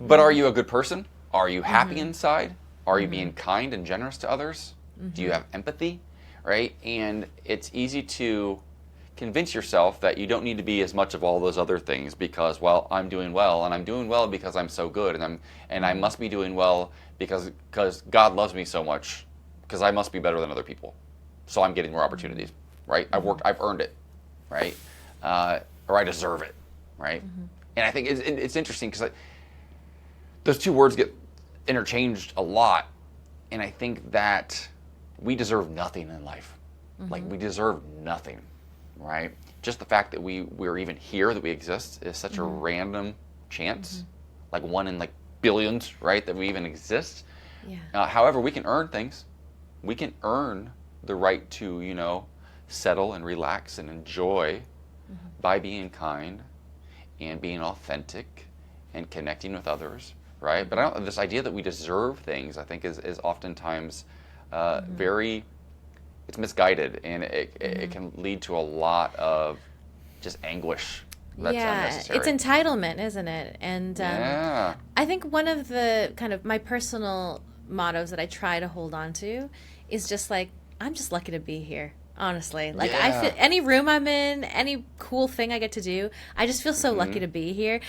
are you a good person? Are you happy inside? Are you being kind and generous to others? Do you have empathy? Right? And it's easy to convince yourself that you don't need to be as much of all those other things because, well, I'm doing well, and I'm doing well because I'm so good, and I must be doing well because God loves me so much, because I must be better than other people. So I'm getting more opportunities, right? I've earned it, right? Or I deserve it, right? And I think it's interesting because those two words get interchanged a lot, and I think that we deserve nothing in life. Like, we deserve nothing, right? Just the fact that we're even here, that we exist, is such a random chance, like one in like billions, right, that we even exist. Yeah. However, we can earn things. We can earn the right to, settle and relax and enjoy by being kind and being authentic and connecting with others, right? But this idea that we deserve things, I think, is oftentimes it's misguided, and it can lead to a lot of just anguish that's unnecessary. It's entitlement, isn't it? And I think one of the kind of my personal mottos that I try to hold on to is just like, I'm just lucky to be here. Honestly, like I feel any room I'm in, any cool thing I get to do, I just feel so lucky to be here.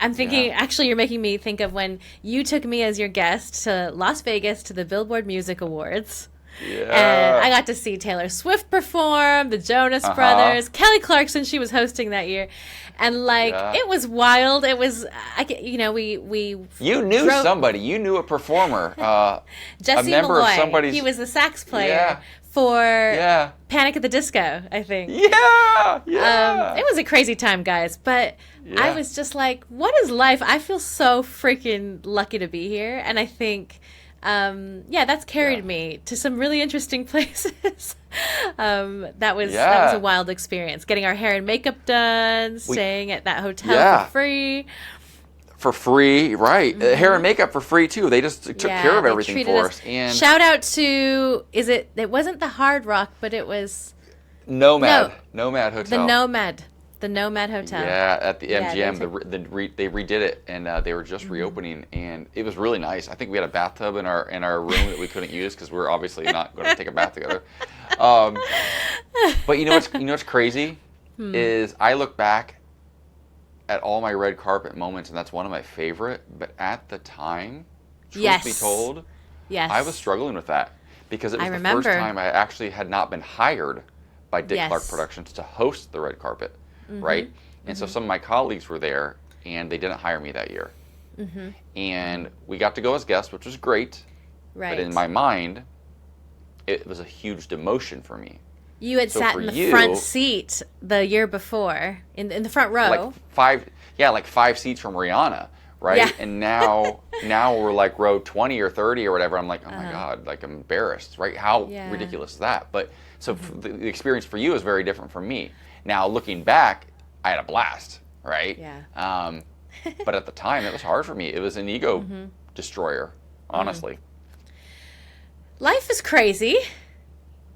I'm thinking, actually, you're making me think of when you took me as your guest to Las Vegas to the Billboard Music Awards. Yeah. And I got to see Taylor Swift perform, the Jonas Brothers, Kelly Clarkson, she was hosting that year. And it was wild. It was, we You knew somebody. You knew a performer. Jesse a member Malloy. Of somebody's... He was the sax player for Panic at the Disco, I think. Yeah. It was a crazy time, guys. But I was just like, what is life? I feel so freaking lucky to be here. And I think... that's carried me to some really interesting places. That was a wild experience. Getting our hair and makeup done, staying at that hotel for free. For free, right? Hair and makeup for free too. They just took care of everything for us. And shout out to it wasn't the Hard Rock, but it was Nomad Hotel. The Nomad Hotel. Yeah, at the MGM, they redid it, and they were just reopening, and it was really nice. I think we had a bathtub in our room that we couldn't use because we're obviously not going to take a bath together. But you know what's crazy is I look back at all my red carpet moments, and that's one of my favorite. But at the time, truth be told, I was struggling with that because it was I the remember. first time I actually had not been hired by Dick Yes. Clark Productions to host the red carpet, right? And so some of my colleagues were there, and they didn't hire me that year. And we got to go as guests, which was great. Right. But in my mind, it was a huge demotion for me. You had So sat for in the you- front seat the year before, in the front row. Like five seats from Rihanna, right? Yeah. And now we're like row 20 or 30 or whatever. I'm like, oh my God, like I'm embarrassed, right? How Yeah. ridiculous is that? But so the experience for you is very different from me. Now looking back, I had a blast, right? Yeah. But at the time, it was hard for me. It was an ego destroyer, honestly. Life is crazy.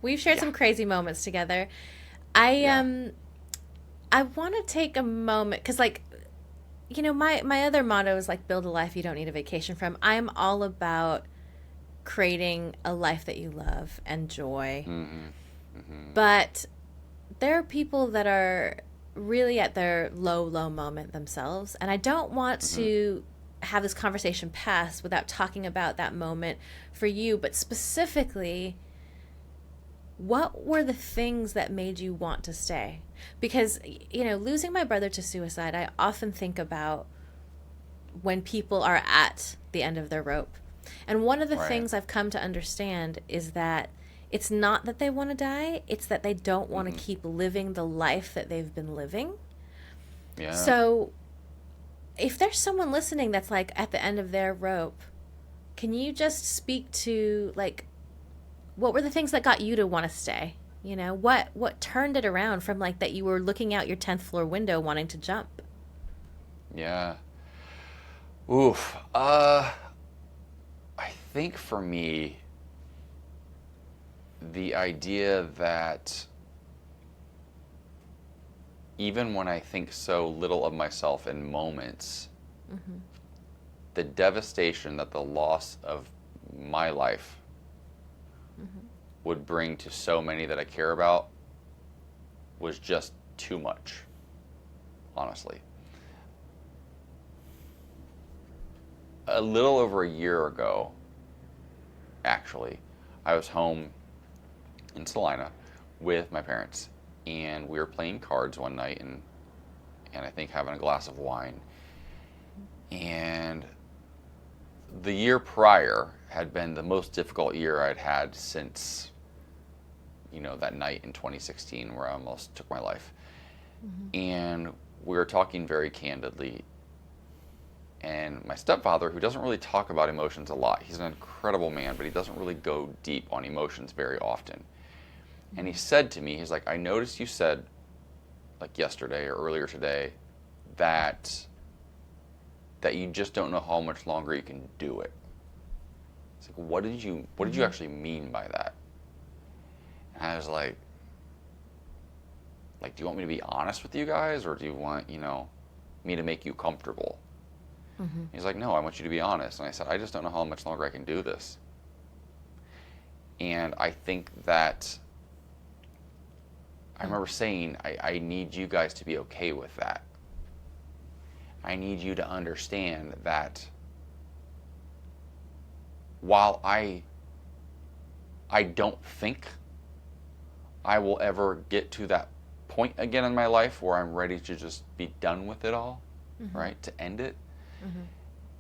We've shared some crazy moments together. I want to take a moment because, like, you know, my other motto is like build a life you don't need a vacation from. I'm all about creating a life that you love and joy. But there are people that are really at their low moment themselves, and I don't want to have this conversation pass without talking about that moment for you, but specifically, what were the things that made you want to stay? Because, you know, losing my brother to suicide, I often think about when people are at the end of their rope. And one of the things I've come to understand is that it's not that they want to die, it's that they don't want to keep living the life that they've been living. Yeah. So if there's someone listening that's like at the end of their rope, can you just speak to, like, what were the things that got you to want to stay? You know, what turned it around from like that you were looking out your 10th floor window wanting to jump? Yeah. Oof. I think for me, the idea that even when I think so little of myself in moments, the devastation that the loss of my life would bring to so many that I care about was just too much, honestly. A little over a year ago, actually, I was home in Salina with my parents, and we were playing cards one night and I think having a glass of wine. And the year prior had been the most difficult year I'd had since, you know, that night in 2016 where I almost took my life. And we were talking very candidly. And my stepfather, who doesn't really talk about emotions a lot, he's an incredible man, but he doesn't really go deep on emotions very often. And he said to me, he's like, I noticed you said, like yesterday or earlier today, that you just don't know how much longer you can do it. It's like, what did you actually mean by that? And I was like, do you want me to be honest with you guys, or do you want, you know, me to make you comfortable? He's like, no, I want you to be honest. And I said, I just don't know how much longer I can do this. And I think that I remember saying, I need you guys to be okay with that. I need you to understand that while I don't think I will ever get to that point again in my life where I'm ready to just be done with it all, right, to end it.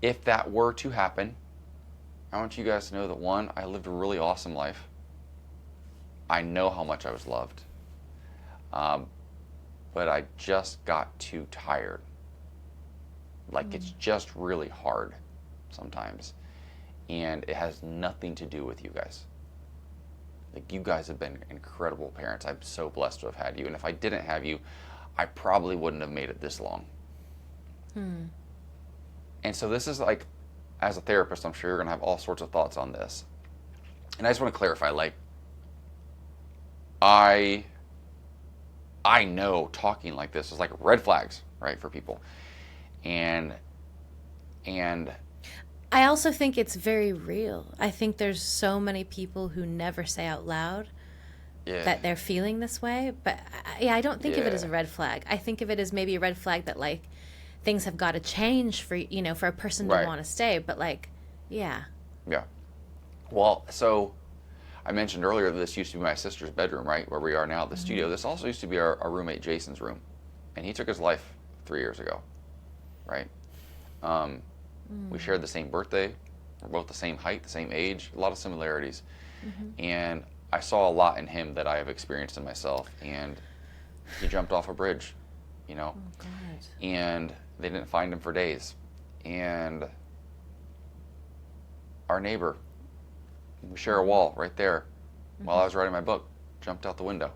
If that were to happen, I want you guys to know that, one, I lived a really awesome life. I know how much I was loved. But I just got too tired. Like, it's just really hard sometimes. And it has nothing to do with you guys. Like, you guys have been incredible parents. I'm so blessed to have had you. And if I didn't have you, I probably wouldn't have made it this long. And so this is like, as a therapist, I'm sure you're going to have all sorts of thoughts on this. And I just want to clarify, like, I know talking like this is like red flags, right, for people. And I also think it's very real. I think there's so many people who never say out loud that they're feeling this way. But I don't think of it as a red flag. I think of it as maybe a red flag that, like, things have got to change for, you know, for a person to want to stay. But, like, yeah. Well, so I mentioned earlier that this used to be my sister's bedroom, right, where we are now, the studio. This also used to be our roommate Jason's room, and he took his life 3 years ago, right? We shared the same birthday. We're both the same height, the same age, a lot of similarities. And I saw a lot in him that I have experienced in myself. And he jumped off a bridge, you know, Oh, God. and they didn't find him for days. And our neighbor, we share a wall right there, while I was writing my book, jumped out the window,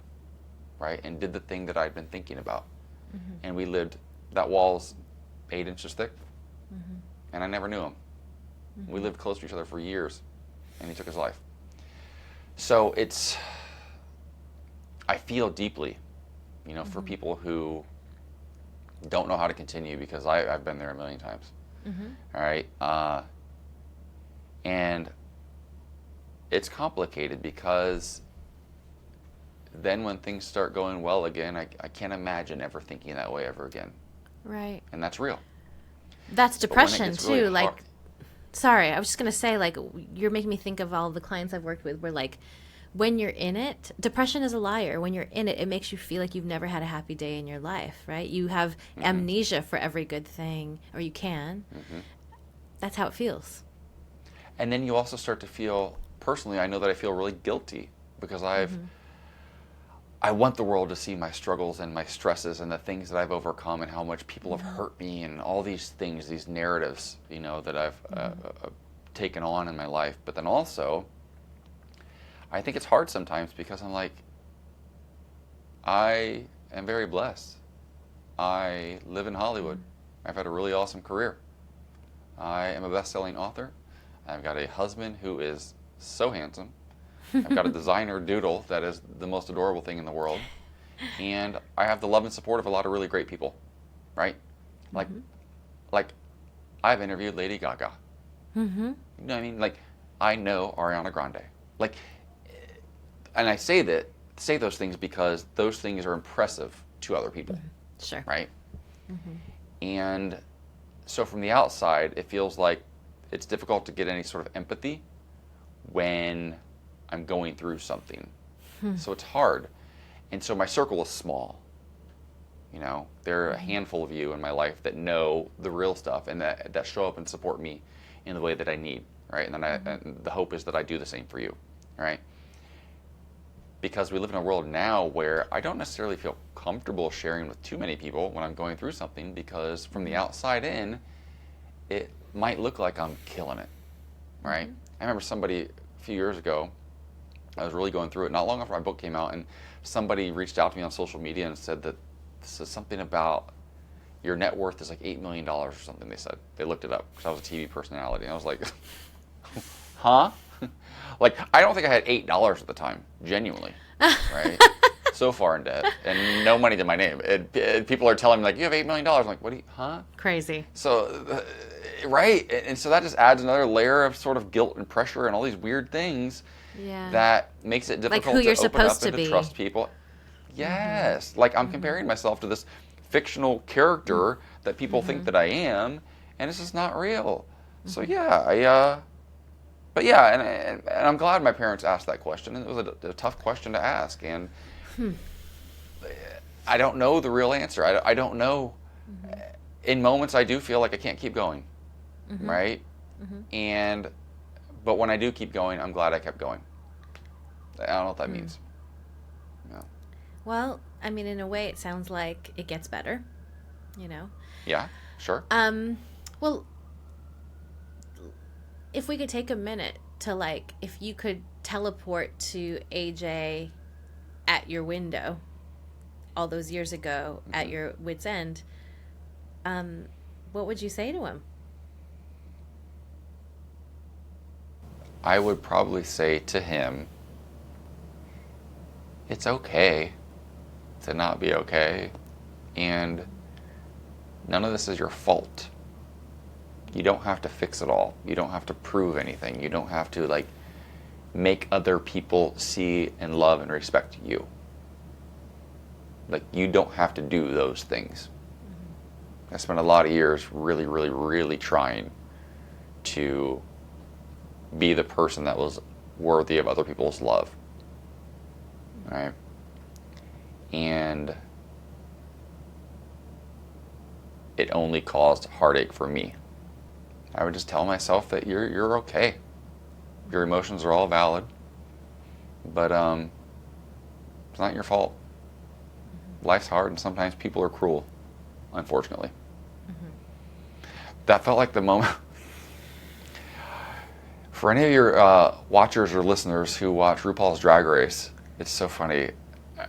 right, and did the thing that I'd been thinking about. And we lived, that wall's 8 inches thick, and I never knew him. We lived close to each other for years, and he took his life. So it's, I feel deeply, you know, for people who don't know how to continue, because I've been there a million times. All right. And it's complicated, because then when things start going well again, I can't imagine ever thinking that way ever again. Right. And that's real. That's But when it depression gets too. really Like, hard- sorry, I was just gonna say, like, you're making me think of all the clients I've worked with where, like, when you're in it, depression is a liar. When you're in it, it makes you feel like you've never had a happy day in your life, right? You have amnesia for every good thing, or you can. That's how it feels. And then you also start to feel, personally, I know that I feel really guilty, because I want the world to see my struggles and my stresses and the things that I've overcome and how much people have hurt me and all these things, these narratives, you know, that I've taken on in my life. But then also, I think it's hard sometimes, because I'm like, I am very blessed. I live in Hollywood. I've had a really awesome career. I am a best-selling author. I've got a husband who is so handsome. I've got a designer doodle that is the most adorable thing in the world. And I have the love and support of a lot of really great people, right? Like I've interviewed Lady Gaga. You know what I mean? Like, I know Ariana Grande. Like, and I say those things because those things are impressive to other people, Sure. right? And so from the outside, it feels like it's difficult to get any sort of empathy when I'm going through something. So it's hard. And so my circle is small. You know, there are a handful of you in my life that know the real stuff and that show up and support me in the way that I need, right? And then and the hope is that I do the same for you, right? Because we live in a world now where I don't necessarily feel comfortable sharing with too many people when I'm going through something, because from the outside in, it might look like I'm killing it, right? I remember somebody a few years ago, I was really going through it, not long after my book came out, and somebody reached out to me on social media and said that this is something about your net worth is like $8 million or something, they said. They looked it up, because I was a TV personality, and I was like, huh? Like, I don't think I had $8 at the time, genuinely, right? So far in debt, and no money to my name. And people are telling me, like, you have $8 million. I'm like, what do you, huh? Crazy. So, right, and so that just adds another layer of sort of guilt and pressure and all these weird things Yeah. that makes it difficult who you're to open up supposed to and to be. trust people. Yes, like I'm comparing myself to this fictional character that people think that I am, and it's just not real. So yeah, but yeah, and I'm glad my parents asked that question, and it was a tough question to ask, and I don't know the real answer. I don't know. In moments, I do feel like I can't keep going, right? But when I do keep going, I'm glad I kept going. I don't know what that means. No. Well, I mean, in a way, it sounds like it gets better, you know? Yeah, sure. Well, if we could take a minute to, like, if you could teleport to AJ at your window all those years ago at your wit's end, what would you say to him? I would probably say to him, it's okay to not be okay, and none of this is your fault. You don't have to fix it all. You don't have to prove anything. You don't have to, like, make other people see and love and respect you. Like, you don't have to do those things. I spent a lot of years really, really, really trying to be the person that was worthy of other people's love. Right? And it only caused heartache for me. I would just tell myself that you're okay. Your emotions are all valid, but it's not your fault. Life's hard, and sometimes people are cruel, unfortunately. That felt like the moment. For any of your watchers or listeners who watch RuPaul's Drag Race, it's so funny.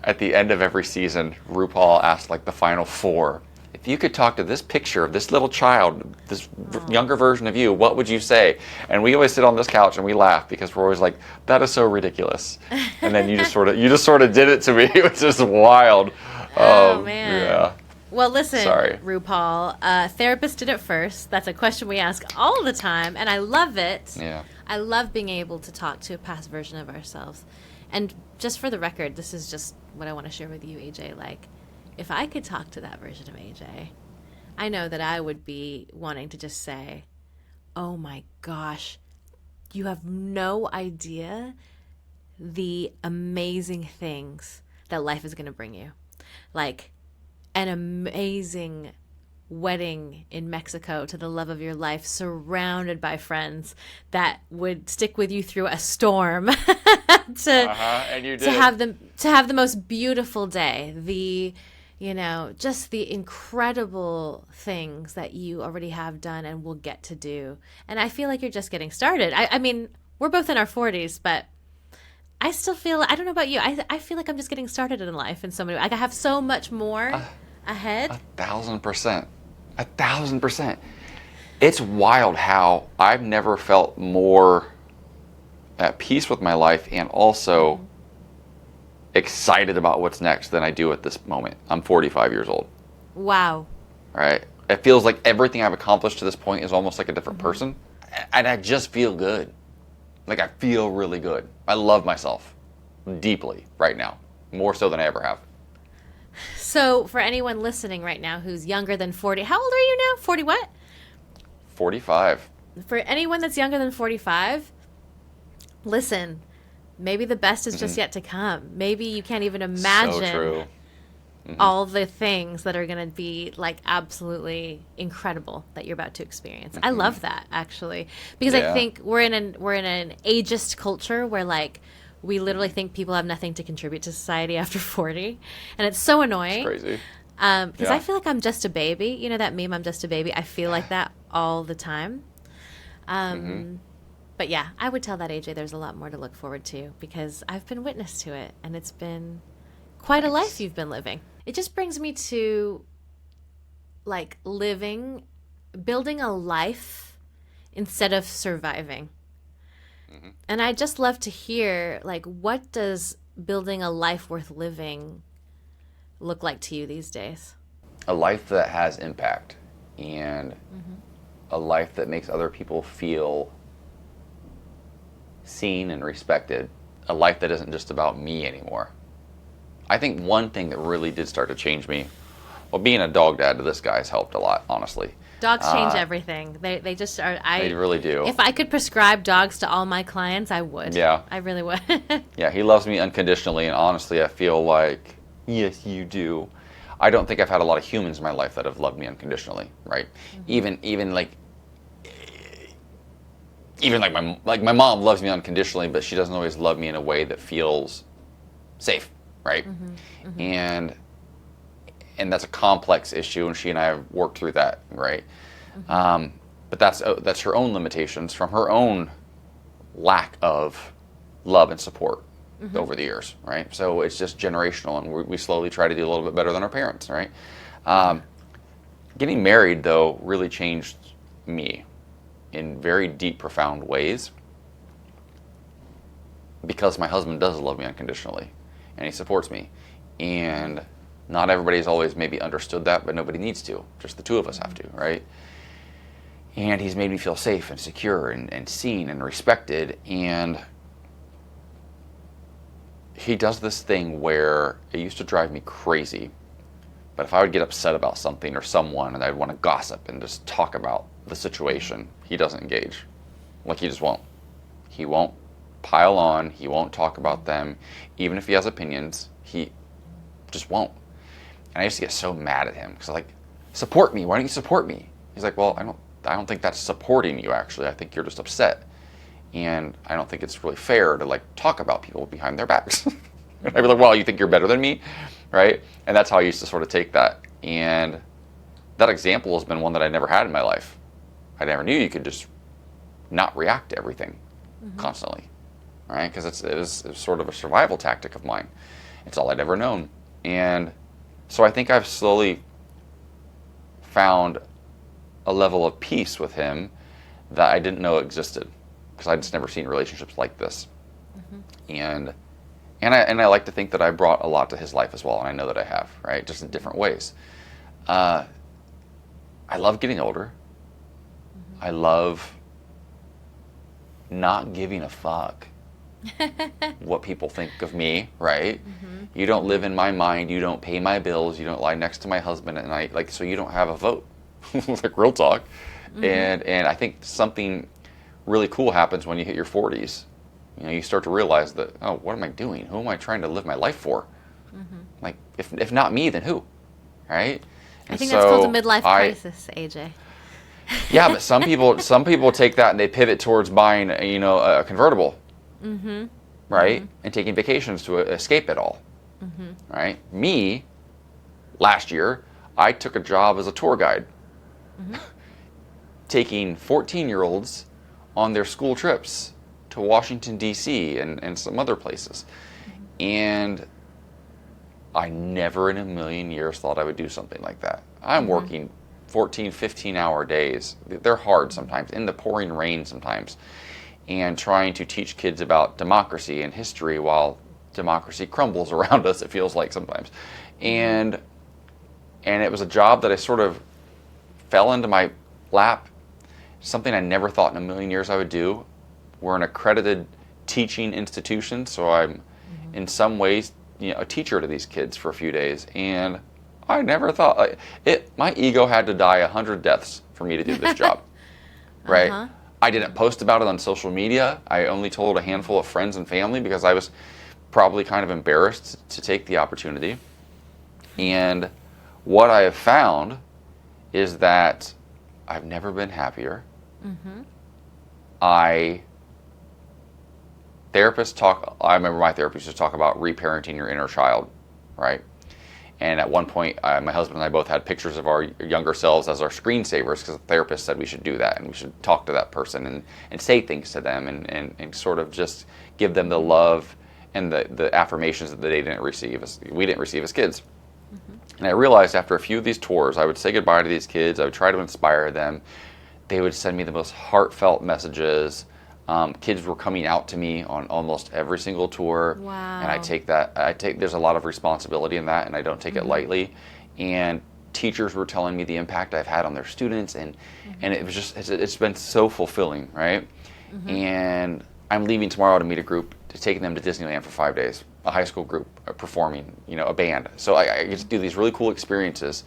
At the end of every season, RuPaul asked like the final four, if you could talk to this picture of this little child, this younger version of you, what would you say? And we always sit on this couch and we laugh because we're always like, that is so ridiculous. And then you just sort of did it to me. It was just wild. Oh man. Yeah. Well, listen, Sorry. RuPaul, therapist did it first. That's a question we ask all the time, and I love it. Yeah. I love being able to talk to a past version of ourselves. And just for the record, this is just what I want to share with you, AJ. Like, if I could talk to that version of AJ, I know that I would be wanting to just say, oh my gosh, you have no idea the amazing things that life is going to bring you. Like, an amazing wedding in Mexico to the love of your life, surrounded by friends that would stick with you through a storm And you did. to have the most beautiful day, just the incredible things that you already have done and will get to do. And I feel like you're just getting started. I mean, we're both in our 40s, but I still feel, I don't know about you, I feel like I'm just getting started in life in so many ways. I have so much more ahead. 1,000%. 1,000%. It's wild how I've never felt more at peace with my life and also excited about what's next than I do at this moment. I'm 45 years old. Wow. Right? It feels like everything I've accomplished to this point is almost like a different person. And I just feel good. Like, I feel really good. I love myself deeply right now, more so than I ever have. So for anyone listening right now who's younger than 40, how old are you now? 40 what? 45. For anyone that's younger than 45, listen, maybe the best is just yet to come. Maybe you can't even imagine So true. all the things that are going to be like absolutely incredible that you're about to experience. I love that, actually, because I think we're in an ageist culture where like we literally think people have nothing to contribute to society after 40, and it's so annoying. It's crazy. Because I feel like I'm just a baby. You know that meme, I'm just a baby? I feel like that all the time. But yeah, I would tell that AJ there's a lot more to look forward to because I've been witness to it, and it's been quite a life you've been living. It just brings me to like building a life instead of surviving. And I'd just love to hear, like, what does building a life worth living look like to you these days? A life that has impact and a life that makes other people feel seen and respected. A life that isn't just about me anymore. I think one thing that really did start to change me, well, being a dog dad to this guy has helped a lot, honestly. Dogs change everything. They just are. They really do. If I could prescribe dogs to all my clients, I would. Yeah. I really would. Yeah, he loves me unconditionally, and honestly, I feel like, yes, you do. I don't think I've had a lot of humans in my life that have loved me unconditionally, right? Even like my mom loves me unconditionally, but she doesn't always love me in a way that feels safe, right? And that's a complex issue, and she and I have worked through that, right? But that's her own limitations from her own lack of love and support over the years, right? So it's just generational, and we slowly try to do a little bit better than our parents, right? Getting married, though, really changed me in very deep, profound ways because my husband does love me unconditionally, and he supports me, and not everybody's always maybe understood that, but nobody needs to. Just the two of us have to, right? And he's made me feel safe and secure and seen and respected. And he does this thing where it used to drive me crazy. But if I would get upset about something or someone and I'd want to gossip and just talk about the situation, he doesn't engage. Like, he just won't. He won't pile on. He won't talk about them. Even if he has opinions, he just won't. And I used to get so mad at him because like, support me. Why don't you support me? He's like, well, I don't think that's supporting you, actually. I think you're just upset. And I don't think it's really fair to like talk about people behind their backs. And I'd be like, well, you think you're better than me? Right? And that's how I used to sort of take that. And that example has been one that I never had in my life. I never knew you could just not react to everything constantly. Right? Because it was sort of a survival tactic of mine. It's all I'd ever known. And so I think I've slowly found a level of peace with him that I didn't know existed, because I'd just never seen relationships like this. And I like to think that I brought a lot to his life as well, and I know that I have, right? Just in different ways. I love getting older. I love not giving a fuck what people think of me, right? You don't live in my mind, you don't pay my bills, you don't lie next to my husband at night, like, so you don't have a vote. Like real talk. And I think something really cool happens when you hit your 40s. You know, you start to realize that, oh, what am I doing? Who am I trying to live my life for? Like, if not me, then who? Right? I think that's called a midlife crisis, AJ. Yeah, but some people take that and they pivot towards buying, a convertible, right, and taking vacations to escape it all, right? Me, last year, I took a job as a tour guide, taking 14-year-olds on their school trips to Washington, D.C. and some other places, and I never in a million years thought I would do something like that. I'm working 14, 15-hour days. They're hard sometimes, in the pouring rain sometimes, and trying to teach kids about democracy and history while democracy crumbles around us, it feels like sometimes. And it was a job that I sort of fell into my lap, something I never thought in a million years I would do. We're an accredited teaching institution, so I'm in some ways a teacher to these kids for a few days, and I never thought my ego had to die 100 deaths for me to do this job, right? I didn't post about it on social media. I only told a handful of friends and family because I was probably kind of embarrassed to take the opportunity. And what I have found is that I've never been happier. I remember my therapist used to talk about reparenting your inner child, right? And at one point, my husband and I both had pictures of our younger selves as our screensavers, because the therapist said we should do that and we should talk to that person and say things to them and sort of just give them the love and the affirmations that they didn't receive, we didn't receive as kids. And I realized after a few of these tours, I would say goodbye to these kids. I would try to inspire them. They would send me the most heartfelt messages. Kids were coming out to me on almost every single tour. Wow. And there's a lot of responsibility in that, and I don't take it lightly. And teachers were telling me the impact I've had on their students, and it was just, it's been so fulfilling, right? And I'm leaving tomorrow to meet a group, taking them to Disneyland for 5 days, a high school group performing, a band. So I get to do these really cool experiences.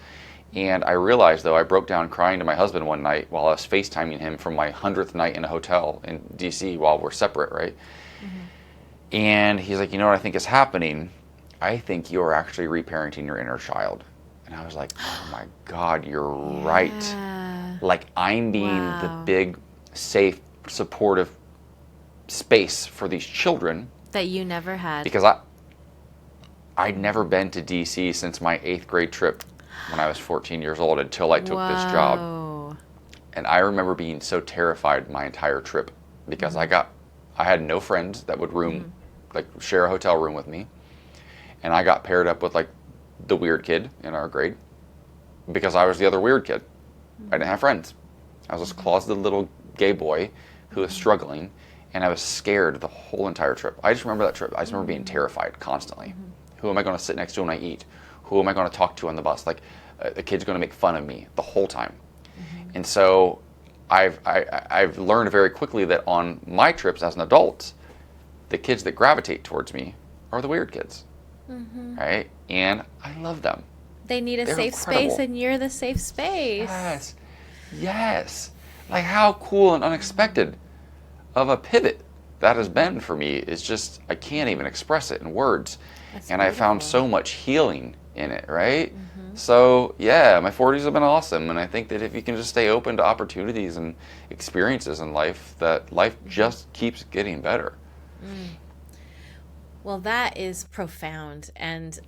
And I realized, though, I broke down crying to my husband one night while I was FaceTiming him from my 100th night in a hotel in D.C. while we're separate, right? And he's like, you know what I think is happening? I think you're actually reparenting your inner child. And I was like, oh my God, you're right. Like, I'm being the big, safe, supportive space for these children. That you never had. Because I'd never been to D.C. since my 8th grade trip when I was 14 years old until I took this job. And I remember being so terrified my entire trip because I had no friends that would share a hotel room with me. And I got paired up with like the weird kid in our grade because I was the other weird kid. I didn't have friends. I was this closeted little gay boy who was struggling, and I was scared the whole entire trip. I just remember that trip. I just remember being terrified constantly. Who am I going to sit next to when I eat? Who am I going to talk to on the bus? Like, the kid's going to make fun of me the whole time. And so I've learned very quickly that on my trips as an adult, the kids that gravitate towards me are the weird kids, right? And I love them. They need a They're safe incredible. space, and you're the safe space. Yes. Like, how cool and unexpected of a pivot that has been for me is just, I can't even express it in words. That's And I found beautiful. so much healing in it, right? So yeah, my 40s have been awesome, and I think that if you can just stay open to opportunities and experiences in life, that life just keeps getting better. Well, that is profound. And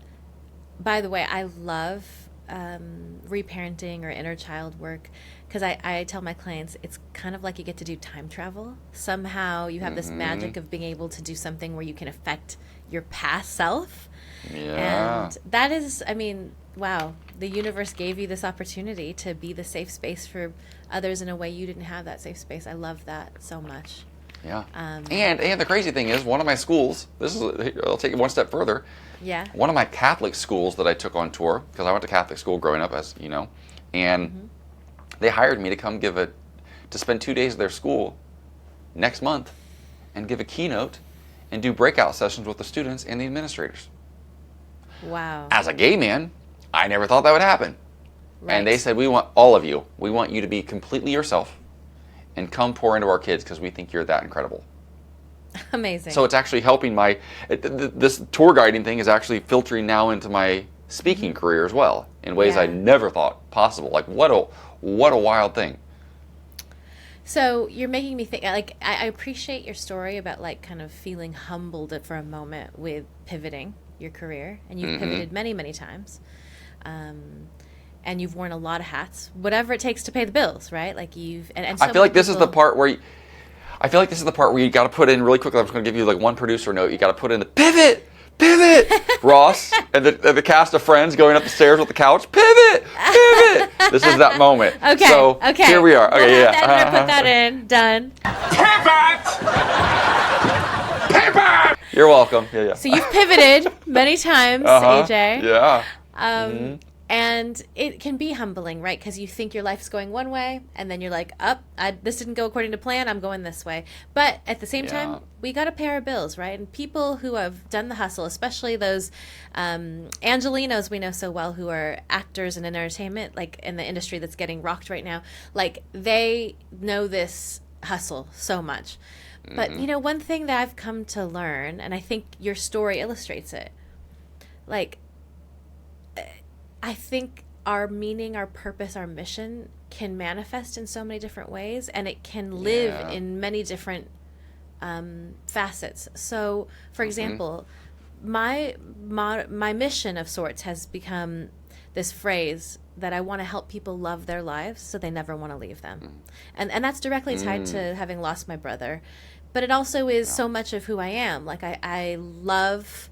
by the way, I love reparenting or inner child work because I tell my clients it's kind of like you get to do time travel. Somehow you have this magic of being able to do something where you can affect your past self. Yeah. And that is, I mean, wow, the universe gave you this opportunity to be the safe space for others in a way you didn't have that safe space. I love that so much. Yeah. And the crazy thing is, one of my schools, I'll take it one step further. Yeah. One of my Catholic schools that I took on tour, because I went to Catholic school growing up, as you know, and they hired me to come to spend 2 days of their school next month and give a keynote and do breakout sessions with the students and the administrators. Wow. As a gay man, I never thought that would happen. Right. And they said, we want all of you. We want you to be completely yourself and come pour into our kids because we think you're that incredible. Amazing. So it's actually helping this tour guiding thing is actually filtering now into my speaking career as well in ways I Yeah. never thought possible. Like what a wild thing. So you're making me think, like, I appreciate your story about, like, kind of feeling humbled for a moment with pivoting your career. And you've pivoted many, many times. And you've worn a lot of hats, whatever it takes to pay the bills, right? Like and so I feel like this is the people- part where you got to put in really quickly. I'm just going to give you like one producer note. You got to put in the pivot, Ross, and the cast of Friends going up the stairs with the couch. Pivot. This is that moment. Okay. So okay. here we are. We'll Okay, have yeah. that, put that in. Done. Pivot! You're welcome. Yeah. So you've pivoted many times, Uh-huh. AJ. Yeah. And it can be humbling, right? Because you think your life's going one way, and then you're like, this didn't go according to plan, I'm going this way. But at the same Yeah. time, we got to pay our bills, right? And people who have done the hustle, especially those Angelinos we know so well who are actors in entertainment, like in the industry that's getting rocked right now, like they know this hustle so much. But, you know, one thing that I've come to learn, and I think your story illustrates it, like, I think our meaning, our purpose, our mission can manifest in so many different ways, and it can live Yeah. in many different facets. So, for example, my mission of sorts has become this phrase that I want to help people love their lives so they never want to leave them. And that's directly tied to having lost my brother. But it also is so much of who I am. Like, I love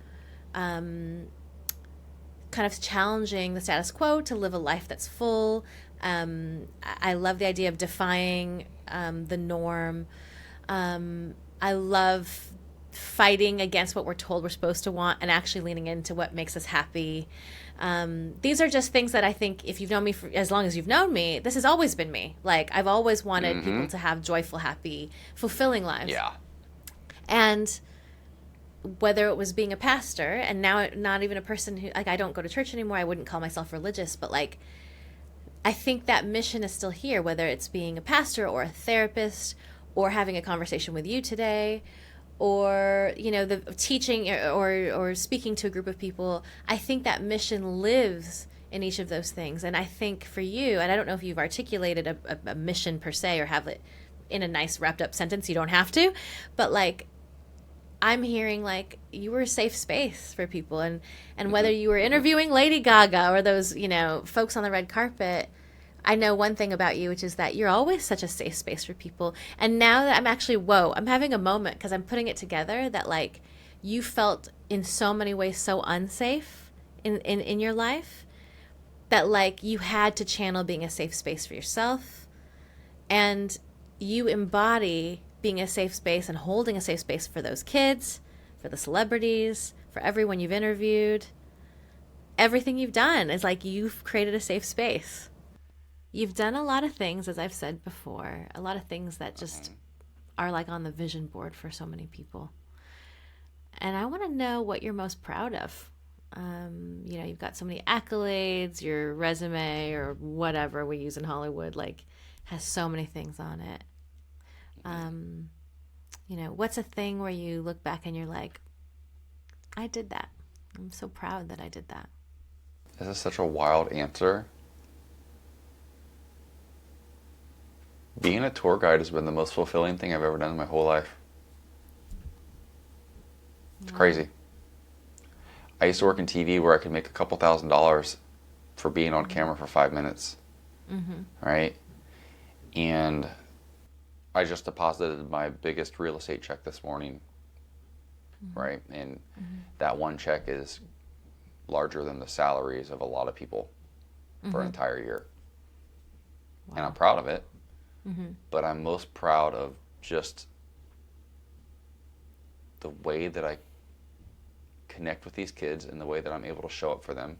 kind of challenging the status quo to live a life that's full. I love the idea of defying the norm. I love fighting against what we're told we're supposed to want and actually leaning into what makes us happy. These are just things that I think if you've known me for as long as you've known me, this has always been me. Like, I've always wanted people to have joyful, happy, fulfilling lives. Yeah. And whether it was being a pastor and now not even a person who, like, I don't go to church anymore. I wouldn't call myself religious, but like, I think that mission is still here, whether it's being a pastor or a therapist or having a conversation with you today or, you know, the teaching or speaking to a group of people. I think that mission lives in each of those things. And I think for you, and I don't know if you've articulated a mission per se or have it in a nice wrapped up sentence, you don't have to, but like, I'm hearing like you were a safe space for people, and whether you were interviewing Lady Gaga or those, you know, folks on the red carpet, I know one thing about you, which is that you're always such a safe space for people. And now that I'm actually, I'm having a moment because I'm putting it together that like you felt in so many ways so unsafe in your life that like you had to channel being a safe space for yourself, and you embody being a safe space and holding a safe space for those kids, for the celebrities, for everyone you've interviewed. Everything you've done is like you've created a safe space. You've done a lot of things, as I've said before, a lot of things that just are like on the vision board for so many people. And I want to know what you're most proud of. You know, you've got so many accolades, your resume or whatever we use in Hollywood, like has so many things on it. You know, what's a thing where you look back and you're like, I did that. I'm so proud that I did that. This is such a wild answer. Being a tour guide has been the most fulfilling thing I've ever done in my whole life. It's crazy. I used to work in TV where I could make a couple $1,000s for being on camera for 5 minutes. Right? And I just deposited my biggest real estate check this morning. Right? And that one check is larger than the salaries of a lot of people for an entire year. And I'm proud of it. But I'm most proud of just the way that I connect with these kids and the way that I'm able to show up for them.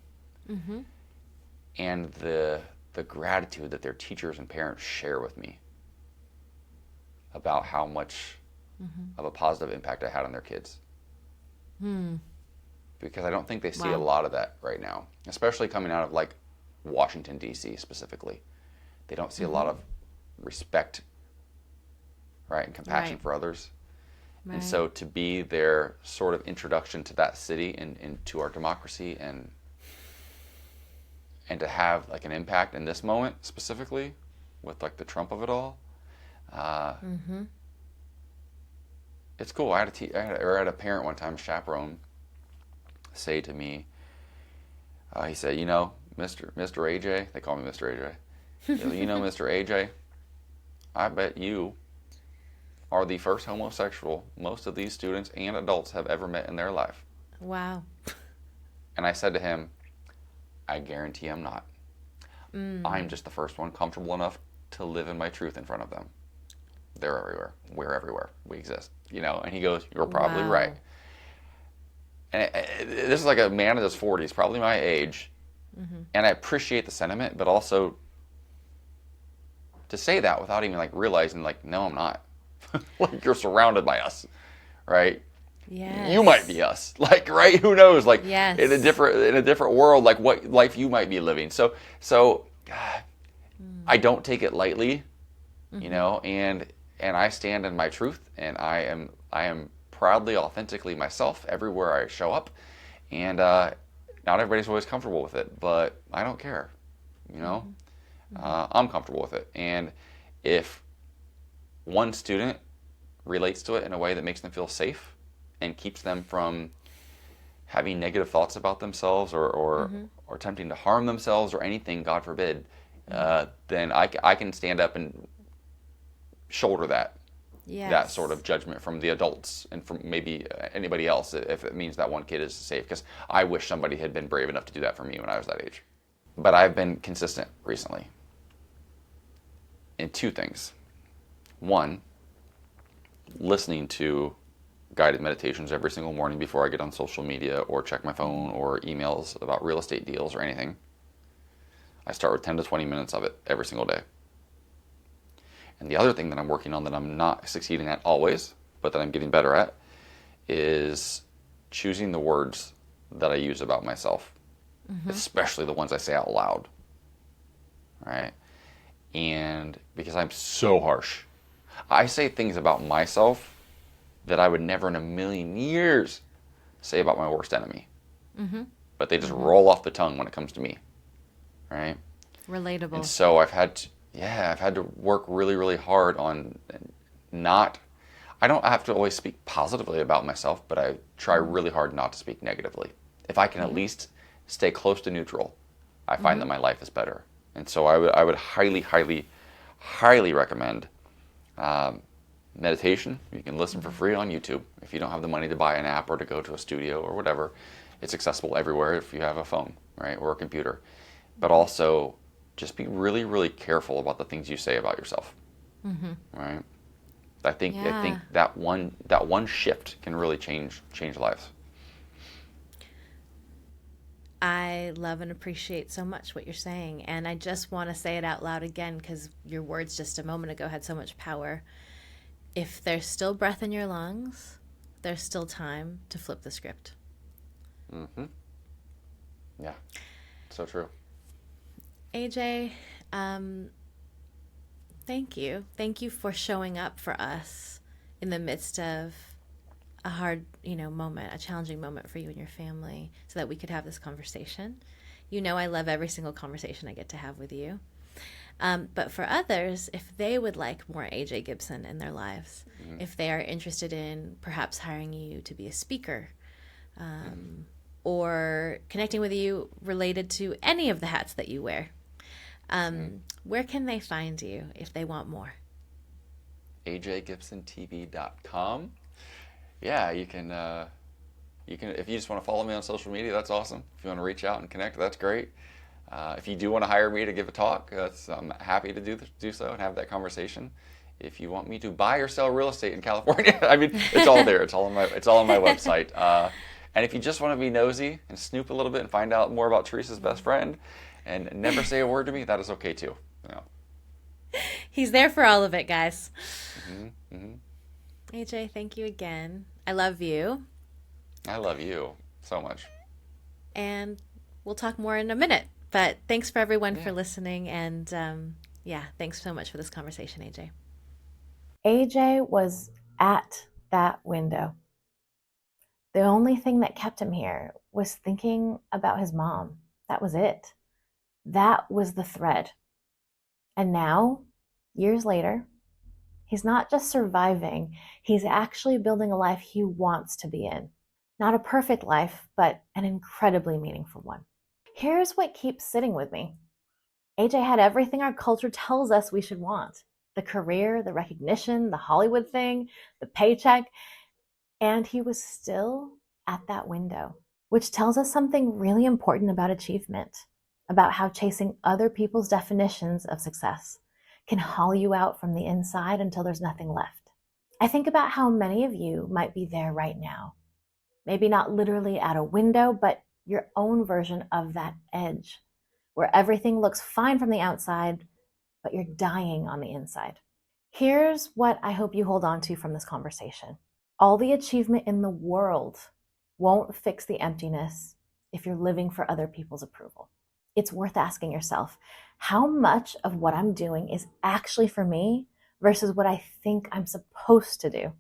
And the gratitude that their teachers and parents share with me about how much of a positive impact I had on their kids. Because I don't think they see a lot of that right now, especially coming out of like Washington, D.C. specifically. They don't see a lot of respect, right, and compassion for others. And so to be their sort of introduction to that city and to our democracy and to have like an impact in this moment specifically with like the Trump of it all, it's cool. I had a parent one time, a chaperone, say to me, he said, you know, Mr. AJ, they call me Mr. AJ. You know, Mr. AJ, I bet you are the first homosexual most of these students and adults have ever met in their life. Wow. And I said to him, I guarantee I'm not. I'm just the first one comfortable enough to live in my truth in front of them. They're everywhere. We're everywhere. We exist. You know, and he goes, you're probably right. And this is like a man in his 40s, probably my age. And I appreciate the sentiment, but also to say that without even like realizing like, no, I'm not. Like you're surrounded by us, right? Yes. You might be us, like, right? Who knows? Like Yes. in a different world, like what life you might be living. So I don't take it lightly, you know, and I stand in my truth, and I am proudly, authentically myself everywhere I show up, and not everybody's always comfortable with it, but I don't care, you know. I'm comfortable with it, and if one student relates to it in a way that makes them feel safe and keeps them from having negative thoughts about themselves or attempting to harm themselves or anything, God forbid, then I can stand up and shoulder that sort of judgment from the adults and from maybe anybody else if it means that one kid is safe, because I wish somebody had been brave enough to do that for me when I was that age. But I've been consistent recently in two things. One, listening to guided meditations every single morning before I get on social media or check my phone or emails about real estate deals or anything. I start with 10 to 20 minutes of it every single day. And the other thing that I'm working on that I'm not succeeding at always, but that I'm getting better at, is choosing the words that I use about myself, especially the ones I say out loud, right? And because I'm so harsh, I say things about myself that I would never in a million years say about my worst enemy. But they just roll off the tongue when it comes to me, right? Relatable. And so I've had to work really, really hard on I don't have to always speak positively about myself, but I try really hard not to speak negatively. If I can at least stay close to neutral, I find that my life is better. And so I would highly, highly, highly recommend meditation. You can listen for free on YouTube. If you don't have the money to buy an app or to go to a studio or whatever, it's accessible everywhere if you have a phone, right, or a computer. But also, just be really, really careful about the things you say about yourself, right? I think that one shift can really change lives. I love and appreciate so much what you're saying, and I just want to say it out loud again because your words just a moment ago had so much power. If there's still breath in your lungs, there's still time to flip the script. Yeah, so true. AJ, thank you. Thank you for showing up for us in the midst of a hard, moment, a challenging moment for you and your family, so that we could have this conversation. I love every single conversation I get to have with you. But for others, if they would like more AJ Gibson in their lives, if they are interested in perhaps hiring you to be a speaker, or connecting with you related to any of the hats that you wear, where can they find you if they want more? AJGibsonTV.com. Yeah, you can if you just want to follow me on social media, that's awesome. If you want to reach out and connect, that's great. If you do want to hire me to give a talk, I'm happy to do so and have that conversation. If you want me to buy or sell real estate in California, I mean, it's all there. It's all on my website. And if you just want to be nosy and snoop a little bit and find out more about Therese's best friend and never say a word to me, that is okay too. He's there for all of it, guys. AJ, thank you again. I love you. I love you so much. And we'll talk more in a minute. But thanks for everyone for listening. And thanks so much for this conversation, AJ. AJ was at that window. The only thing that kept him here was thinking about his mom. That was it. That was the thread. And now, years later, he's not just surviving, he's actually building a life he wants to be in. Not a perfect life, but an incredibly meaningful one. Here's what keeps sitting with me. AJ had everything our culture tells us we should want. The career, the recognition, the Hollywood thing, the paycheck. And he was still at that window, which tells us something really important about achievement, about how chasing other people's definitions of success can hollow you out from the inside until there's nothing left. I think about how many of you might be there right now. Maybe not literally at a window, but your own version of that edge, where everything looks fine from the outside, but you're dying on the inside. Here's what I hope you hold on to from this conversation. All the achievement in the world won't fix the emptiness if you're living for other people's approval. It's worth asking yourself, how much of what I'm doing is actually for me versus what I think I'm supposed to do?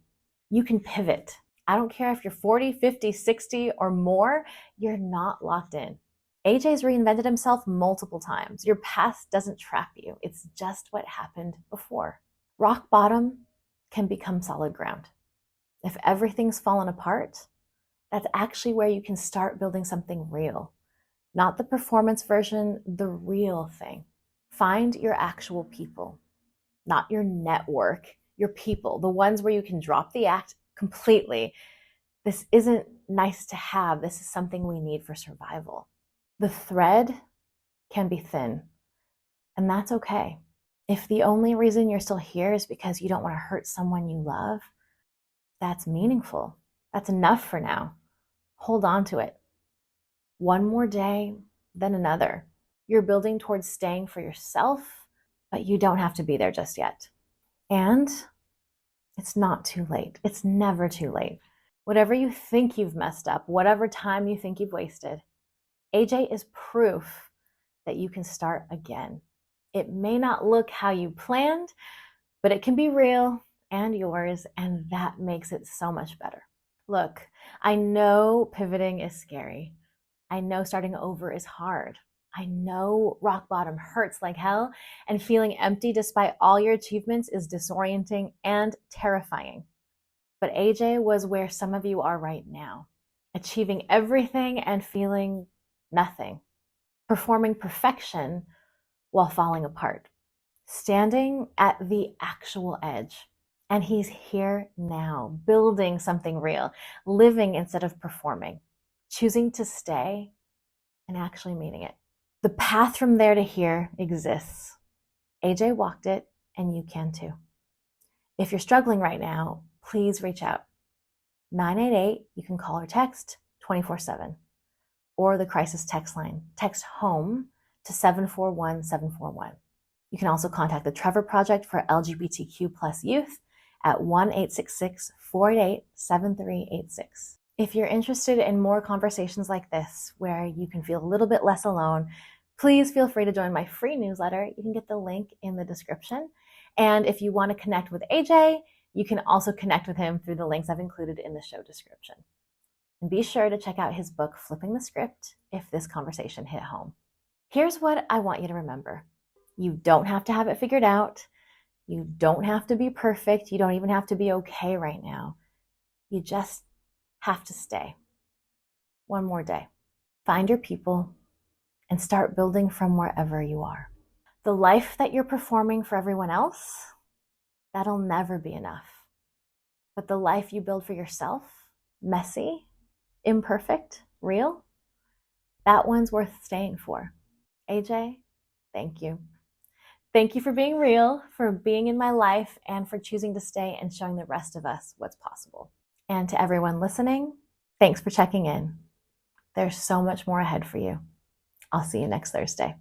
You can pivot. I don't care if you're 40, 50, 60 or more, you're not locked in. AJ's reinvented himself multiple times. Your past doesn't trap you. It's just what happened before. Rock bottom can become solid ground. If everything's fallen apart, that's actually where you can start building something real. Not the performance version, the real thing. Find your actual people, not your network, your people, the ones where you can drop the act completely. This isn't nice to have. This is something we need for survival. The thread can be thin, and that's okay. If the only reason you're still here is because you don't want to hurt someone you love, that's meaningful. That's enough for now. Hold on to it. One more day, then another. You're building towards staying for yourself, but you don't have to be there just yet. And it's not too late. It's never too late. Whatever you think you've messed up, whatever time you think you've wasted, AJ is proof that you can start again. It may not look how you planned, but it can be real and yours, and that makes it so much better. Look, I know pivoting is scary. I know starting over is hard. I know rock bottom hurts like hell, and feeling empty despite all your achievements is disorienting and terrifying. But AJ was where some of you are right now, achieving everything and feeling nothing, performing perfection while falling apart, standing at the actual edge. And he's here now, building something real, living instead of performing, choosing to stay and actually meaning it. The path from there to here exists. AJ walked it, and you can too. If you're struggling right now, please reach out. 988, you can call or text 24/7, or the crisis text line. Text HOME to 741-741. You can also contact the Trevor Project for LGBTQ plus youth at 1-866-488-7386. If you're interested in more conversations like this, where you can feel a little bit less alone, please feel free to join my free newsletter. You can get the link in the description. And if you want to connect with AJ, You can also connect with him through the links I've included in the show description. And be sure to check out his book, Flipping the Script, if this conversation hit home. Here's what I want you to remember. You don't have to have it figured out. You don't have to be perfect. You don't even have to be okay right now. You just have to stay. One more day. Find your people and start building from wherever you are. The life that you're performing for everyone else, that'll never be enough. But the life you build for yourself, messy, imperfect, real, that one's worth staying for. AJ, thank you. Thank you for being real, for being in my life, and for choosing to stay and showing the rest of us what's possible. And to everyone listening, thanks for checking in. There's so much more ahead for you. I'll see you next Thursday.